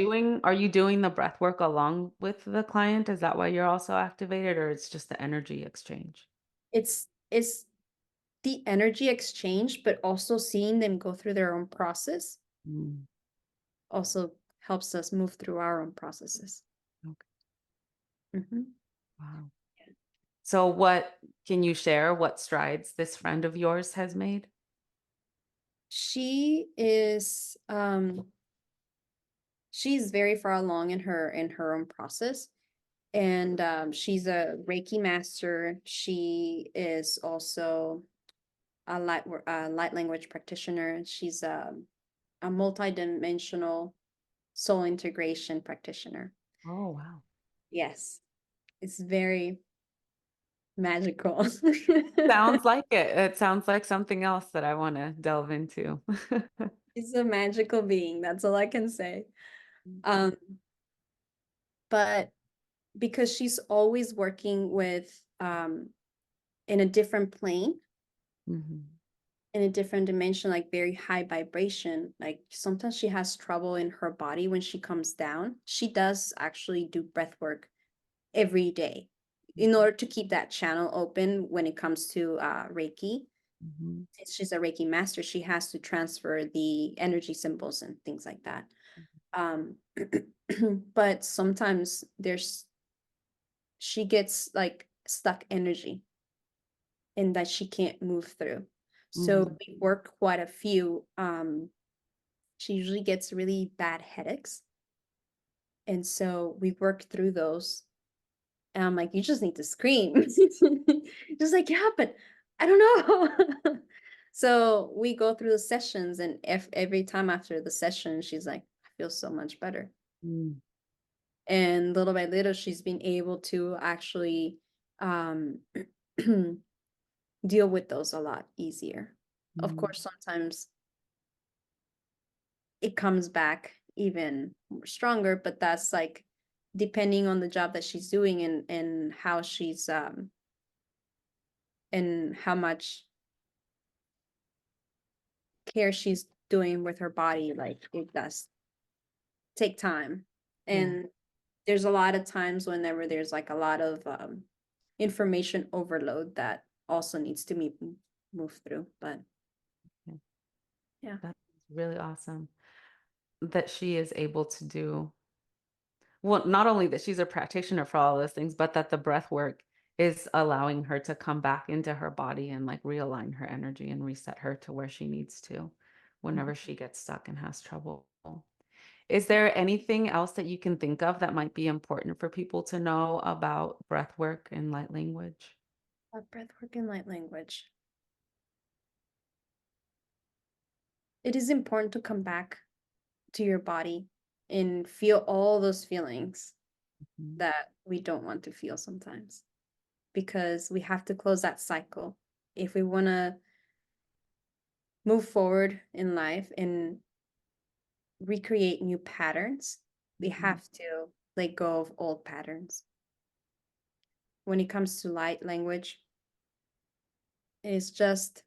Are you doing the breath work along with the client? Is that why you're also activated, or it's just the energy exchange? it's the energy exchange, but also seeing them go through their own process Mm, also helps us move through our own processes. okay, Mhm. wow. So what can you share what strides this friend of yours has made? She is she's very far along in her own process, and she's a Reiki master. She is also a light language practitioner. She's a multidimensional soul integration practitioner. Oh, wow. Yes, it's very magical. Sounds like it. It sounds like something else that I wanna delve into. She's a magical being. That's all I can say. Um, but because she's always working with in a different plane, Mhm, in a different dimension, like very high vibration. Like sometimes she has trouble in her body when she comes down. She does actually do breath work every day in order to keep that channel open when it comes to Reiki. Mm-hmm. Since she's a Reiki master, she has to transfer the energy symbols and things like that. Um, but sometimes she gets like stuck energy and that she can't move through. So Mm-hmm. we work quite a few. She usually gets really bad headaches. And so we work through those. And I'm like, you just need to scream. Just like, yeah, but I don't know. So we go through the sessions, and if every time after the session, she's like, I feel so much better. Mm-hmm. And little by little, she's been able to actually um, deal with those a lot easier. Of Mm-hmm. course, sometimes it comes back even more stronger, but that's like depending on the job that she's doing and how she's and how much care she's doing with her body. Like it does take time. Yeah. And there's a lot of times whenever there's like a lot of information overload that also needs to be moved through. But Yeah. yeah. That's really awesome that she is able to do, well, not only that she's a practitioner for all those things, but that the breath work is allowing her to come back into her body and like realign her energy and reset her to where she needs to whenever she gets stuck and has trouble. Is there anything else that you can think of that might be important for people to know about breath work and light language? Breath work and light language. It is important to come back to your body and feel all those feelings Mhm. that we don't want to feel sometimes, because we have to close that cycle if we want to move forward in life and recreate new patterns. We Mhm. have to let go of old patterns. When it comes to light language, it's just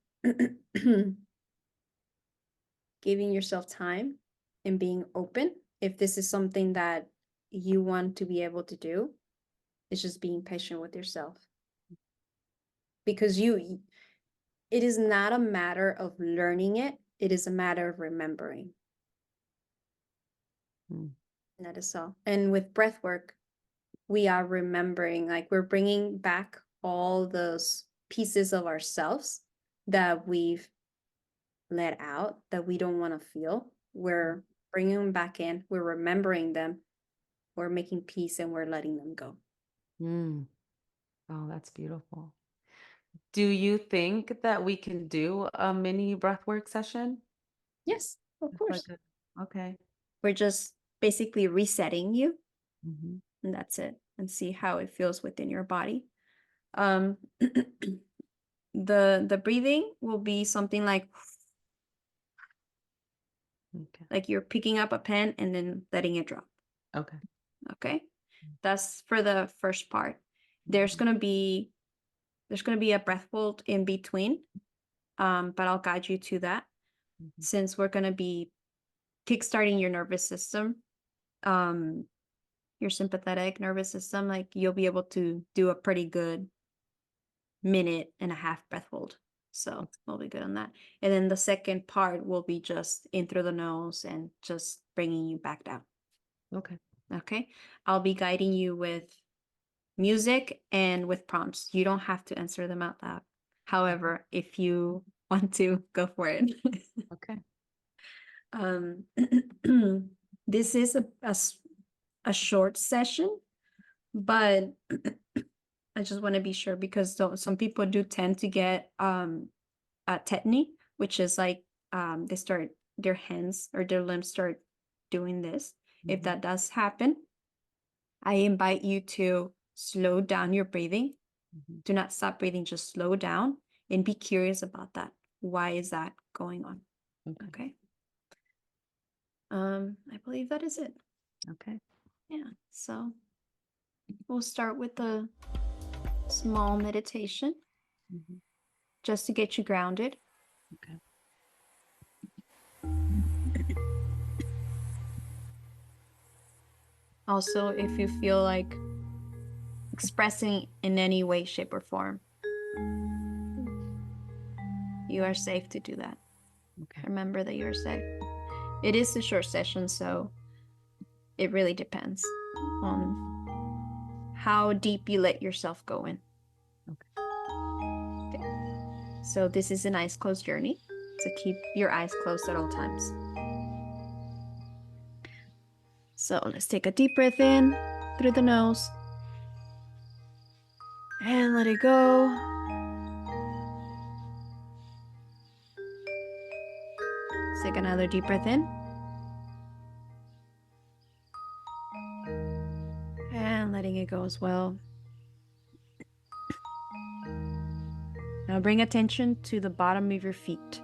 giving yourself time and being open. If this is something that you want to be able to do, it's just being patient with yourself, because it is not a matter of learning it, it is a matter of remembering. Mm. And that is all. And with breath work, we are remembering, like we're bringing back all those pieces of ourselves that we've let out, that we don't want to feel. We're bringing them back in, we're remembering them, we're making peace, and we're letting them go. Mm. Oh, that's beautiful. Do you think that we can do a mini breathwork session? Yes, of Just like course. okay. We're just basically resetting you, Hmm. and that's it, and see how it feels within your body. Um, the breathing will be something Okay. like you're picking up a pen and then letting it drop. Okay. Okay, that's for the first part. There's Mhm. gonna be there's gonna be a breath hold in between, but I'll guide you to that, Mhm. since we're gonna be kickstarting your nervous system, um, your sympathetic nervous system. Like you'll be able to do a pretty good minute and a half breath hold. So we'll be good on that. And then the second part will be just in through the nose and just bringing you back down. Okay. Okay. I'll be guiding you with music and with prompts. You don't have to answer them out loud. However, if you want to, go for it. Okay. um, this is a short session, but I just want to be sure, because some people do tend to get tetany, which is like they start, their hands or their limbs start doing this. If Mhm. that does happen, I invite you to slow down your breathing. Mhm. Do not stop breathing, just slow down and be curious about that. Why is that going on? Okay. Okay. I believe that is it. Okay. Yeah. So we'll start with a small meditation Mhm. just to get you grounded. Okay. Also, if you feel like expressing in any way, shape, or form, You are safe to do that. Okay. Remember that you're safe. It is a short session, so it really depends on how deep you let yourself go in. Okay. So this is an eyes closed journey. So keep your eyes closed at all times. So let's take a deep breath in through the nose. And let it go. Take another deep breath in. And letting it go as well. Now bring attention to the bottom of your feet.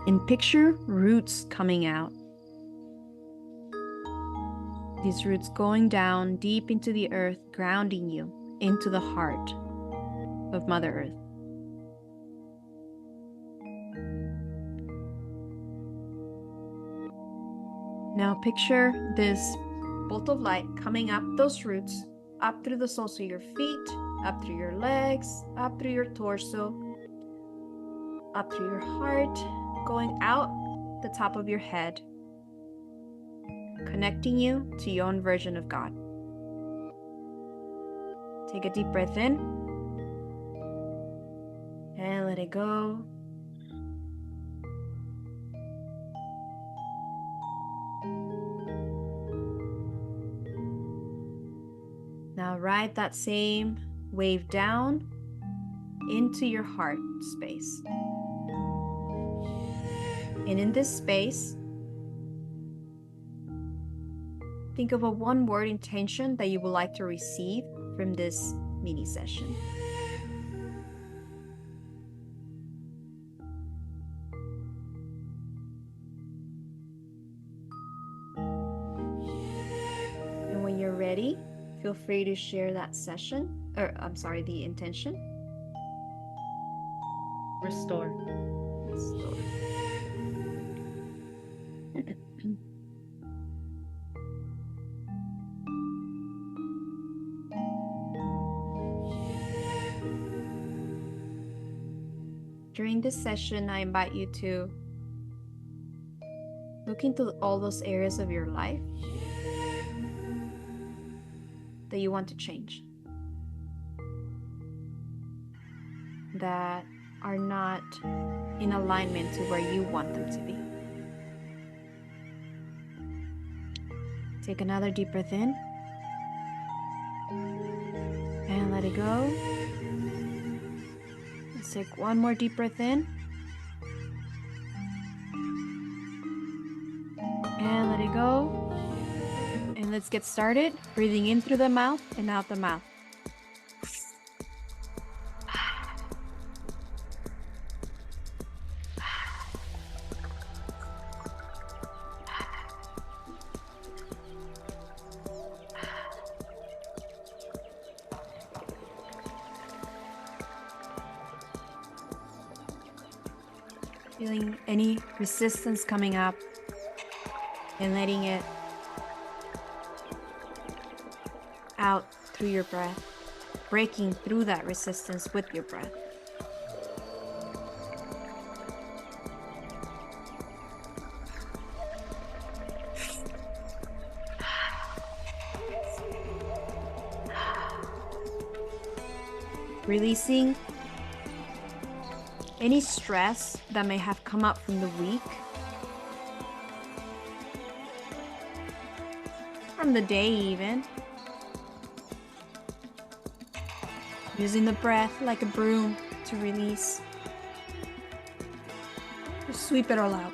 And picture roots coming out. These roots going down deep into the earth, grounding you into the heart of Mother Earth. Now picture this bolt of light coming up those roots, up through the soles of your feet, up through your legs, up through your torso, up through your heart, going out the top of your head, connecting you to your own version of God. Take a deep breath in and let it go. Now ride that same wave down into your heart space. And in this space, think of a one-word intention that you would like to receive from this mini session. And when you're ready, feel free to share that the intention. Restore. Restore. During this session, I invite you to look into all those areas of your life that you want to change, that are not in alignment to where you want them to be. Take another deep breath in and let it go. Let's take one more deep breath in and let it go. And let's get started. Breathing in through the mouth and out the mouth. Feeling any resistance coming up and letting it out through your breath, breaking through that resistance with your breath. Releasing any stress that may have come up from the week, from the day even. Using the breath like a broom to release. Just sweep it all out.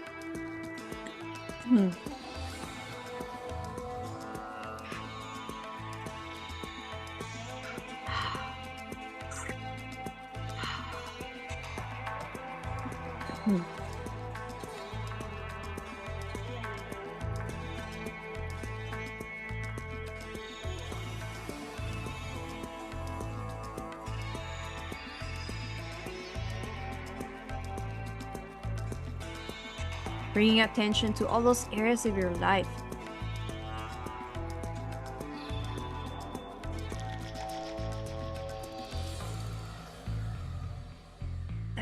Bringing attention to all those areas of your life.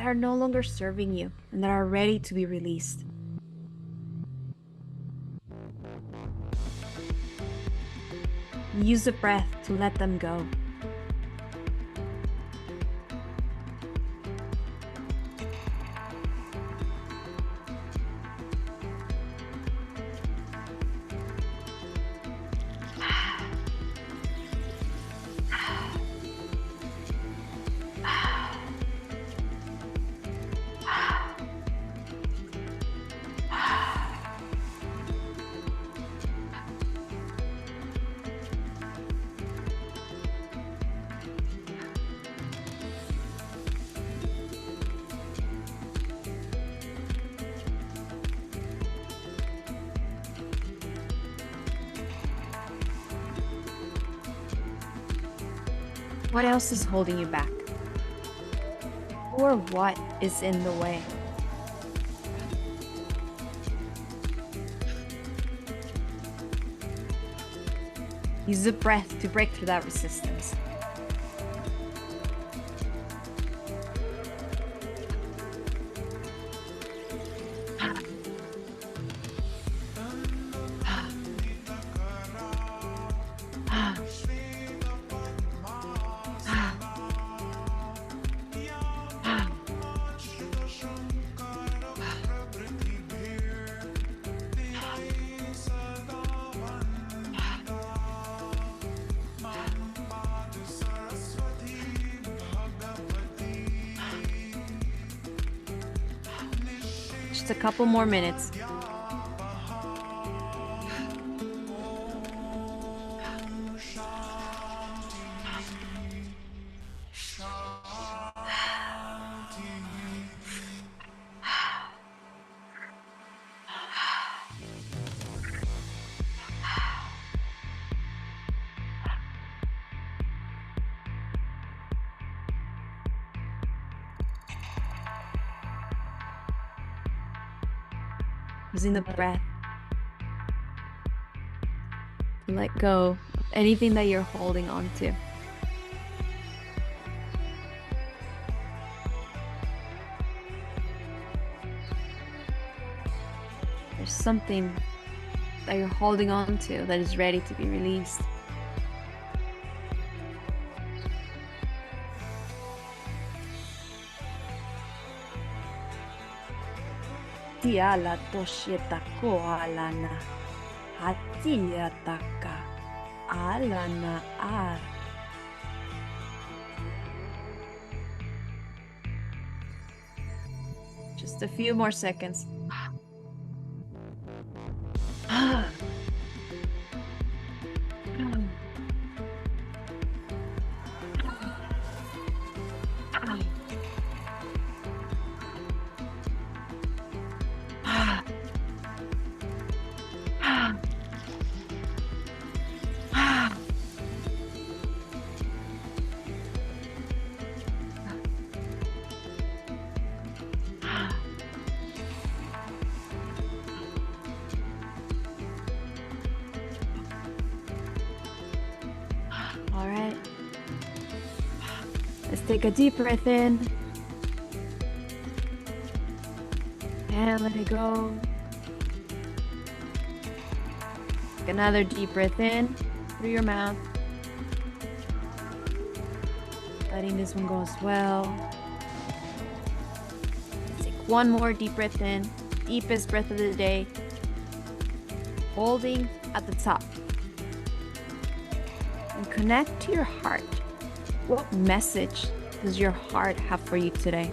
that are no longer serving you and that are ready to be released. Use the breath to let them go. What else is holding you back? Or what is in the way? Use the breath to break through that resistance. Just a couple more minutes. Using the breath to let go of anything that you're holding on to. There's something that you're holding on to that is ready to be released. Tiala tosheta ko alana. Hatiya taka alana ar. Just a few more seconds. All right. Let's take a deep breath in. And let it go. Take another deep breath in through your mouth. Letting this one go as well. Take one more deep breath in. Deepest breath of the day. Holding at the top. And connect to your heart. What message does your heart have for you today?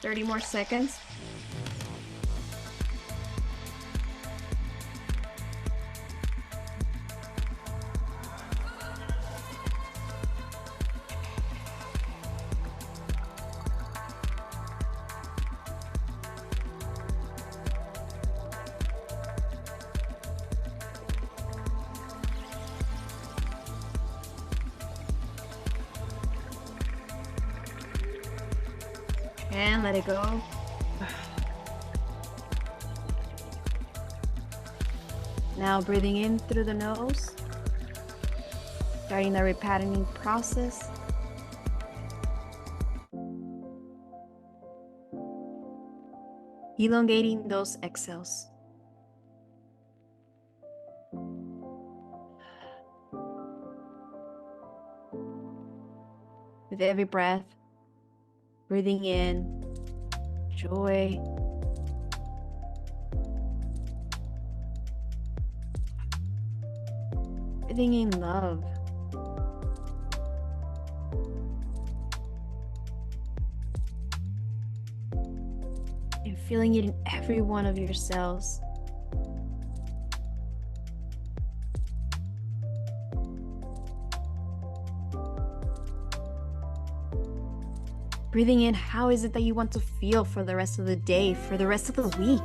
30 more seconds. And let it go. Now breathing in through the nose, starting the repatterning process. Elongating those exhales. With every breath, breathing in joy, breathing in love, and feeling it in every one of your cells. Breathing in, how is it that you want to feel for the rest of the day, for the rest of the week?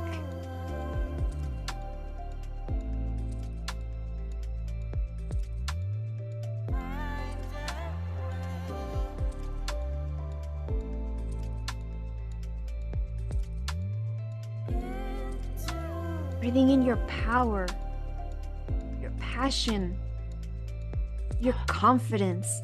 Breathing in your power, your passion, your confidence.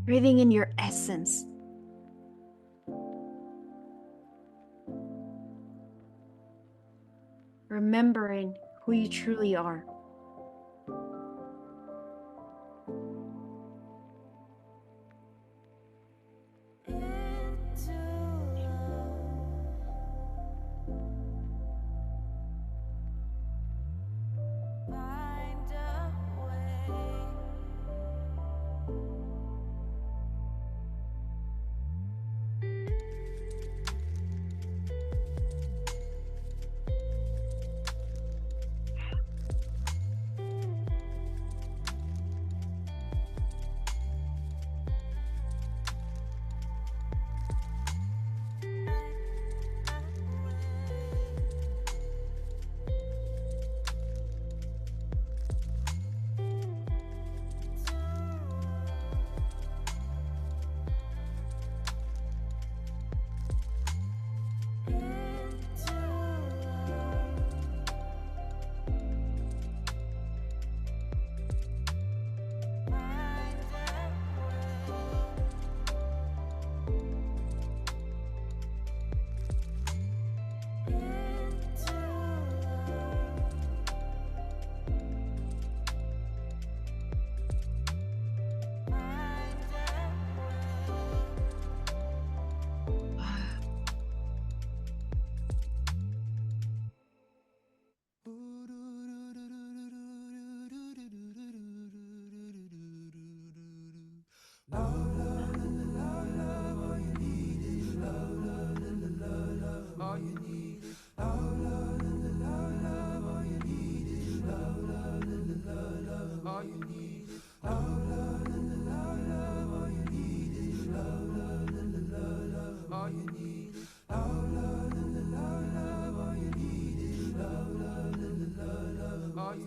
Breathing in your essence. Remembering who you truly are.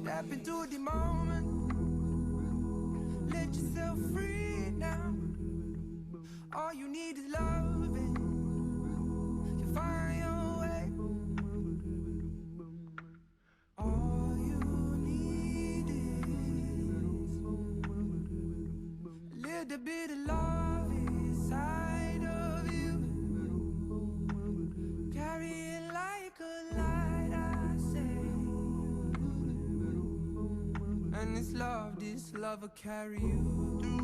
Step into the moment, let yourself free now. All you need is love, and you find your way. All you need is a little bit of love inside of you. Carry it like a light, I say. And it's love, this love will carry you through.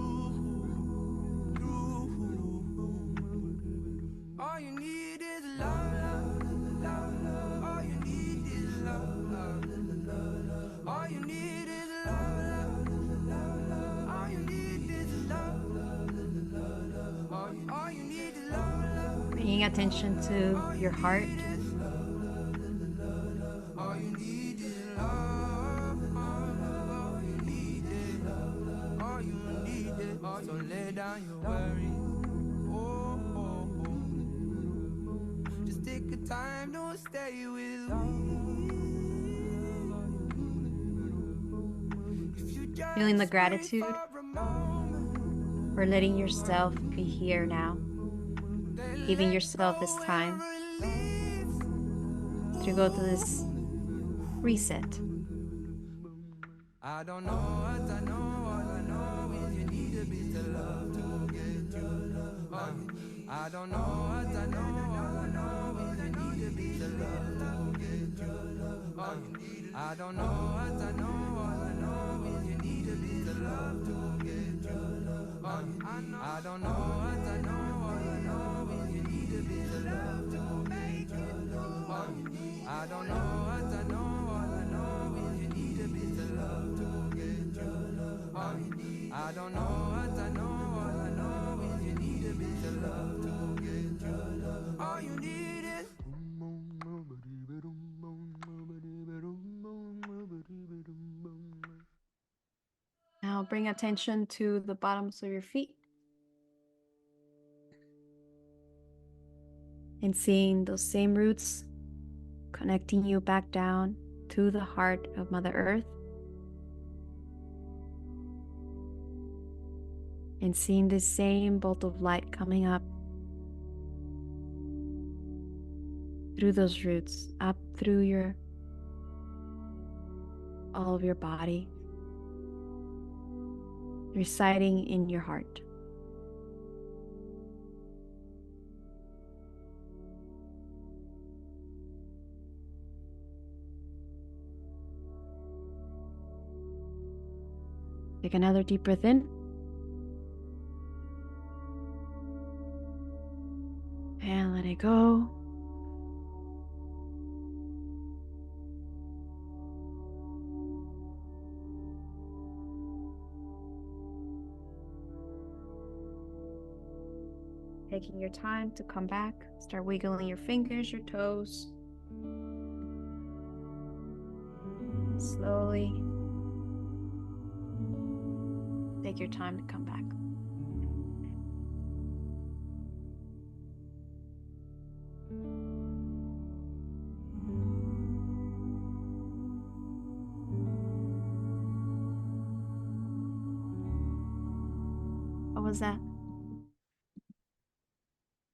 All you need is love, love, love, love. All you need is love, love, love. All you need is love, love, love, love. All you need is love, love, love. All you need is love, love. Bringing attention to your heart. All you need is love. All you need is love. All you need is love. So lay down your worries. Oh, oh, oh. Just take your time, don't stay with me. If you just Feeling the wait gratitude for a moment, for letting yourself be here now. then Giving let yourself go this time and release. to go through this reset. I don't know what I know, all I know is you need a bit of love to get your love. I don't know what I know, all I know is you need a bit of love to get your love. I don't know what I know, all I know is you need a bit of love to get your love. I don't know what I know, all I know is you need a bit of love to make it love. I don't know what I know, all I know is you need a bit of love to get your love. I don't know what I know, all I know is you need a bit of love to get your love. All you need is Now bring attention to the bottoms of your feet. And seeing those same roots connecting you back down to the heart of Mother Earth. And seeing this same bolt of light coming up through those roots, up through all of your body, residing in your heart. Take another deep breath in. And let it go. Taking your time to come back. Start wiggling your fingers, your toes. Slowly. Take your time to come back. What was that?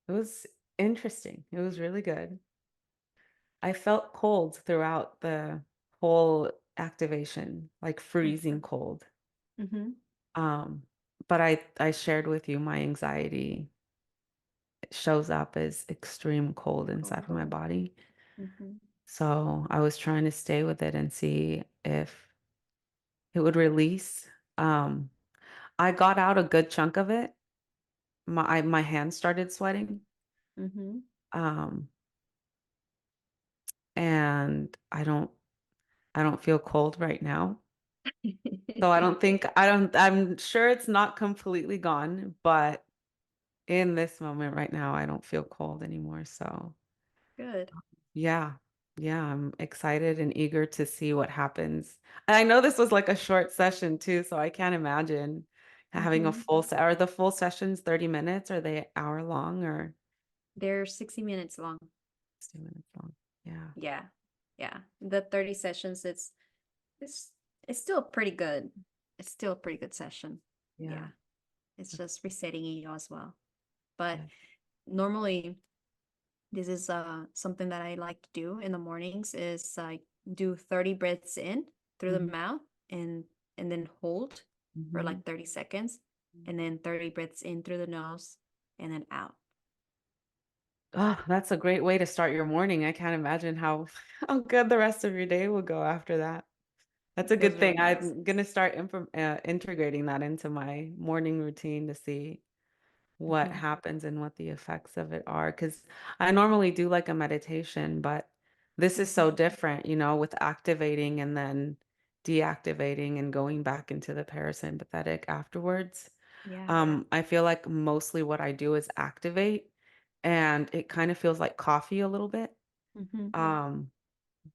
It was interesting. It was really good. I felt cold throughout the whole activation, like freezing cold. Mm-hmm. But I shared with you my anxiety shows up as extreme cold inside of my body. Mm-hmm. So I was trying to stay with it and see if it would release. I got out a good chunk of it. My hands started sweating. Mm-hmm. And I don't feel cold right now. So I'm sure it's not completely gone, but in this moment right now, I don't feel cold anymore. So Good. yeah, I'm excited and eager to see what happens. And I know this was like a short session too, so I can't imagine having a Mm-hmm. are the full sessions 30 minutes? Are they hour long or They're 60 minutes long. 60 minutes long? Yeah. Yeah. Yeah. The 30 sessions, it's still pretty good. It's still a pretty good session. Yeah. Yeah. It's just resetting you as well. But Yeah. normally this is something that I like to do in the mornings is I do 30 breaths in through the Mhm. mouth and then hold for Mhm. like 30 seconds and then 30 breaths in through the nose and then out. Oh, that's a great way to start your morning. I can't imagine how how good the rest of your day will go after that. That's It a feels good really thing. nice. I'm gonna start integrating that into my morning routine to see what Mhm. happens and what the effects of it are. Because I normally do like a meditation, but this is Mhm. so different, with activating and then deactivating and going back into the parasympathetic afterwards. Yeah. I feel like mostly what I do is activate, and it kind of feels like coffee a little bit. Mhm. Um,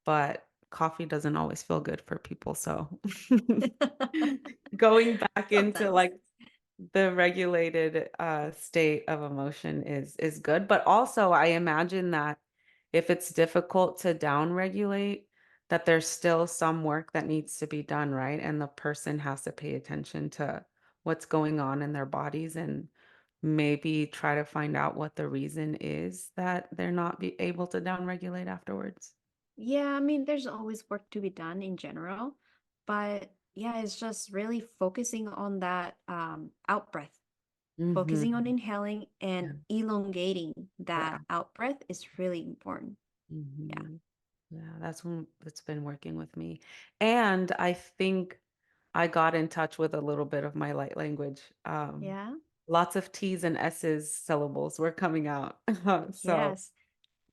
but coffee doesn't always feel good for people, so going back into Sometimes. like the regulated state of emotion is good. But also I imagine that if it's difficult to down regulate, that there's still some work that needs to be done, right? And the person has to pay attention to what's going on in their bodies and maybe try to find out what the reason is that they're not be able to down regulate afterwards. Yeah, I mean, there's always work to be done in general, but yeah, it's just really focusing on that out breath, focusing on Mm-hmm. inhaling Yeah. and elongating that Yeah. out breath is really important. Yeah. Mm-hmm. Yeah, that's when it's been working with me. And I think I got in touch with a little bit of my light language. Yeah. Lots of T's and S's syllables were coming out. So, Yes.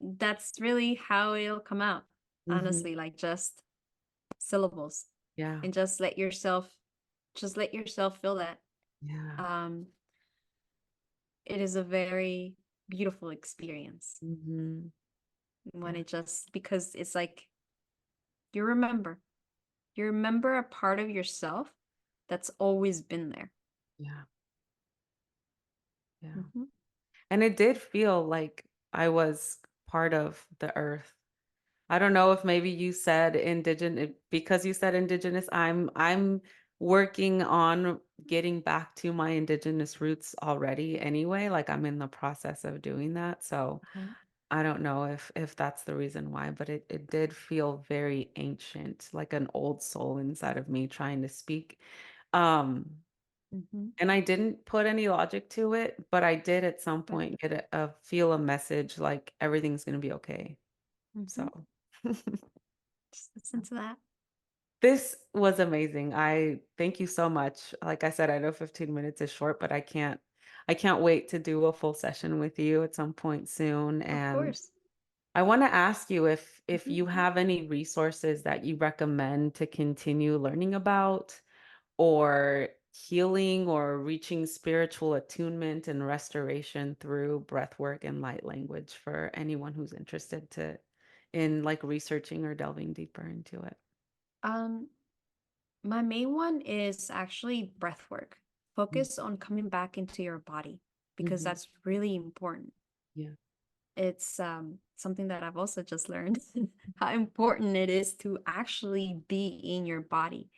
That's really how it'll come out. mhm, Honestly, like just syllables yeah, and just let yourself feel that. yeah. Um, it is a very beautiful experience Hmm. when Yeah, it just because it's like you remember. You remember a part of yourself that's always been there. yeah, yeah. Mhm. And it did feel like I was part of the earth. I don't know if maybe you said indigenous because you said indigenous. I'm working on getting back to my indigenous roots already anyway. Like I'm in the process of doing that. So Uh-huh. I don't know if that's the reason why, but it did feel very ancient, like an old soul inside of me trying to speak. Um, Mhm. and I didn't put any logic to it, but I did at some Okay. point get feel a message like everything's gonna be okay. Mhm. So Just listen to that. this was amazing. I thank you so much. Like I said, I know 15 minutes is short, but I can't wait to do a full session with you at some point soon. Of And course. I want to ask you if Mhm. you have any resources that you recommend to continue learning about or healing or reaching spiritual attunement and restoration through breath work and light language for anyone who's interested to in like researching or delving deeper into it. Um, my main one is actually breath work. Focus on coming back into your body because Mm-hmm. that's really important. Yeah. It's something that I've also just learned how important it is to actually be in your body.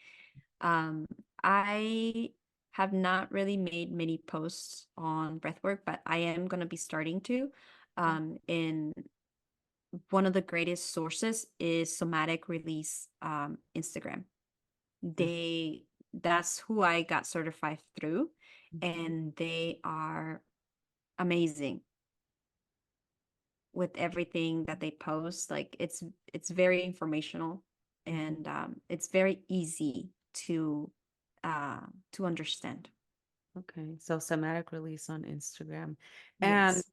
Um, I have not really made many posts on breathwork, but I am going to be starting to. In one of the greatest sources is Somatic Release Instagram. Yeah. They That's who I got certified through, Mhm. and they are amazing with everything that they post. Like it's very informational Mhm. and it's very easy to understand. Okay. So somatic release on Instagram. And Yes.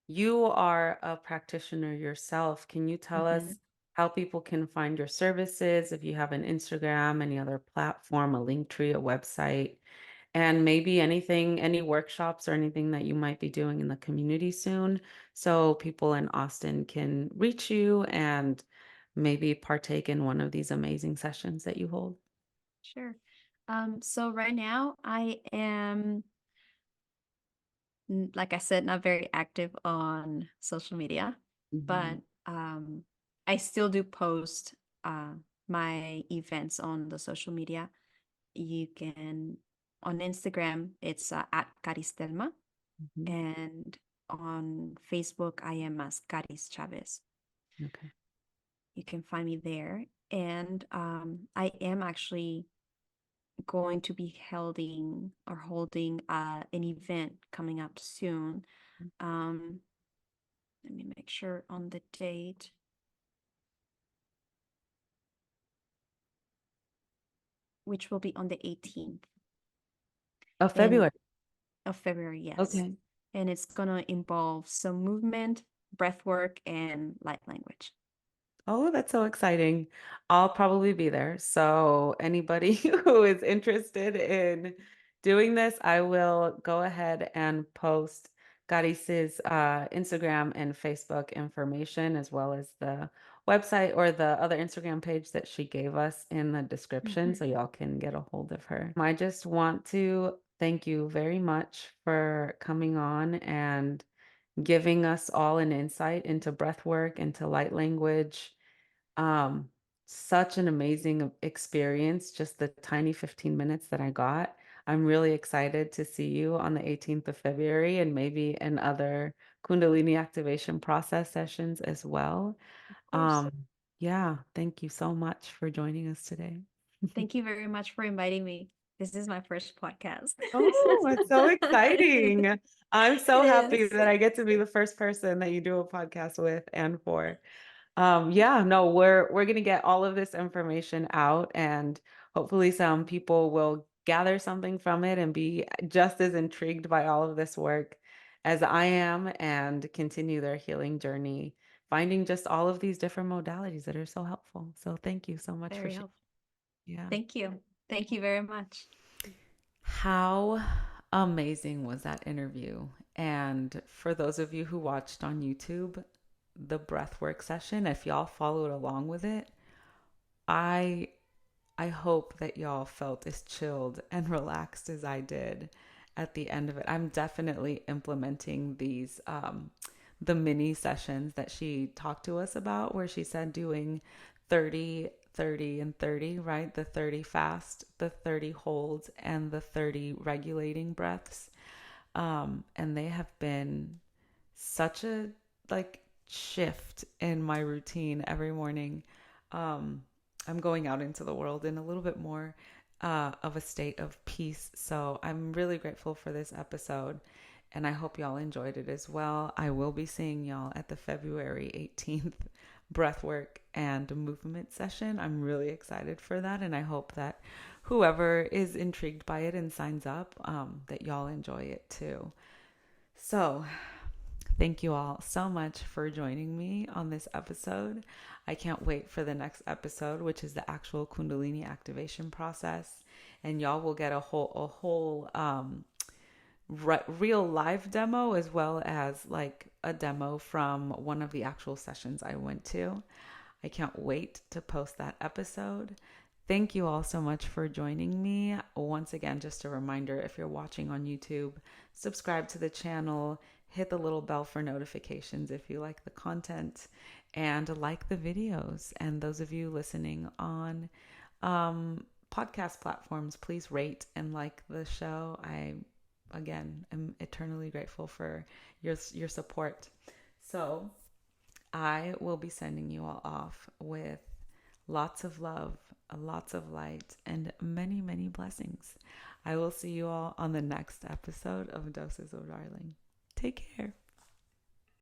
you are a practitioner yourself. Can you tell Mhm. us how people can find your services? If you have an Instagram, any other platform, a link tree, a website, and maybe anything, any workshops or anything that you might be doing in the community soon, so people in Austin can reach you and maybe partake in one of these amazing sessions that you hold. Sure. So right now I am, like I said, not very active on social media, but Mhm. um, I still do post uh, my events on the social media. You can, on Instagram, it's at Karistelma, Mhm. and on Facebook, I am as Karis Chavez. Okay. You can find me there. And I am actually going to be holding an event coming up soon. Um, Let me make sure on the date. which will be on the 18th Of February. of February, yes. Okay. And it's gonna involve some movement, breath work, and light language. Oh, that's so exciting. I'll probably be there. So anybody who is interested in doing this, I will go ahead and post Garis's Instagram and Facebook information, as well as the website or the other Instagram page that she gave us in the description, so y'all can get a hold of her. I just want to thank you very much for coming on and giving us all an insight into breath work, into light language. Um, Such an amazing experience, just the tiny 15 minutes that I got. I'm really excited to see you on the 18th of February and maybe in other Kundalini activation process sessions as well. Of course. Yeah, thank you so much for joining us today. Thank you very much for inviting me. This is my first podcast. Oh, it's so exciting. I'm so happy Yes. that I get to be the first person that you do a podcast with and for. Yeah, no, we're gonna get all of this information out, and hopefully some people will gather something from it and be just as intrigued by all of this work as I am and continue their healing journey, finding just all of these different modalities that are so helpful. So thank you so much for Very sharing. helpful. Yeah. Thank you. Thank you very much. How amazing was that interview? And for those of you who watched on YouTube, the breathwork session, if y'all followed along with it, I hope that y'all felt as chilled and relaxed as I did at the end of it. I'm definitely implementing these the mini sessions that she talked to us about, where she said doing 30, 30, and 30, right? The 30 fast, the 30 hold, and the 30 regulating breaths. And they have been such a like shift in my routine every morning. I'm going out into the world in a little bit more of a state of peace. So I'm really grateful for this episode, and I hope y'all enjoyed it as well. I will be seeing y'all at the February 18th breathwork and movement session. I'm really excited for that, and I hope that whoever is intrigued by it and signs up, that y'all enjoy it too. So thank you all so much for joining me on this episode. I can't wait for the next episode, which is the actual Kundalini activation process. And y'all will get a whole real live demo, as well as like a demo from one of the actual sessions I went to. I can't wait to post that episode. Thank you all so much for joining me. Once again, just a reminder, if you're watching on YouTube, subscribe to the channel, hit the little bell for notifications if you like the content, and like the videos. And those of you listening on podcast platforms, please rate and like the show. I, again, am eternally grateful for your support. So I will be sending you all off with lots of love, lots of light, and many, many blessings. I will see you all on the next episode of Doses of Darling. Take care.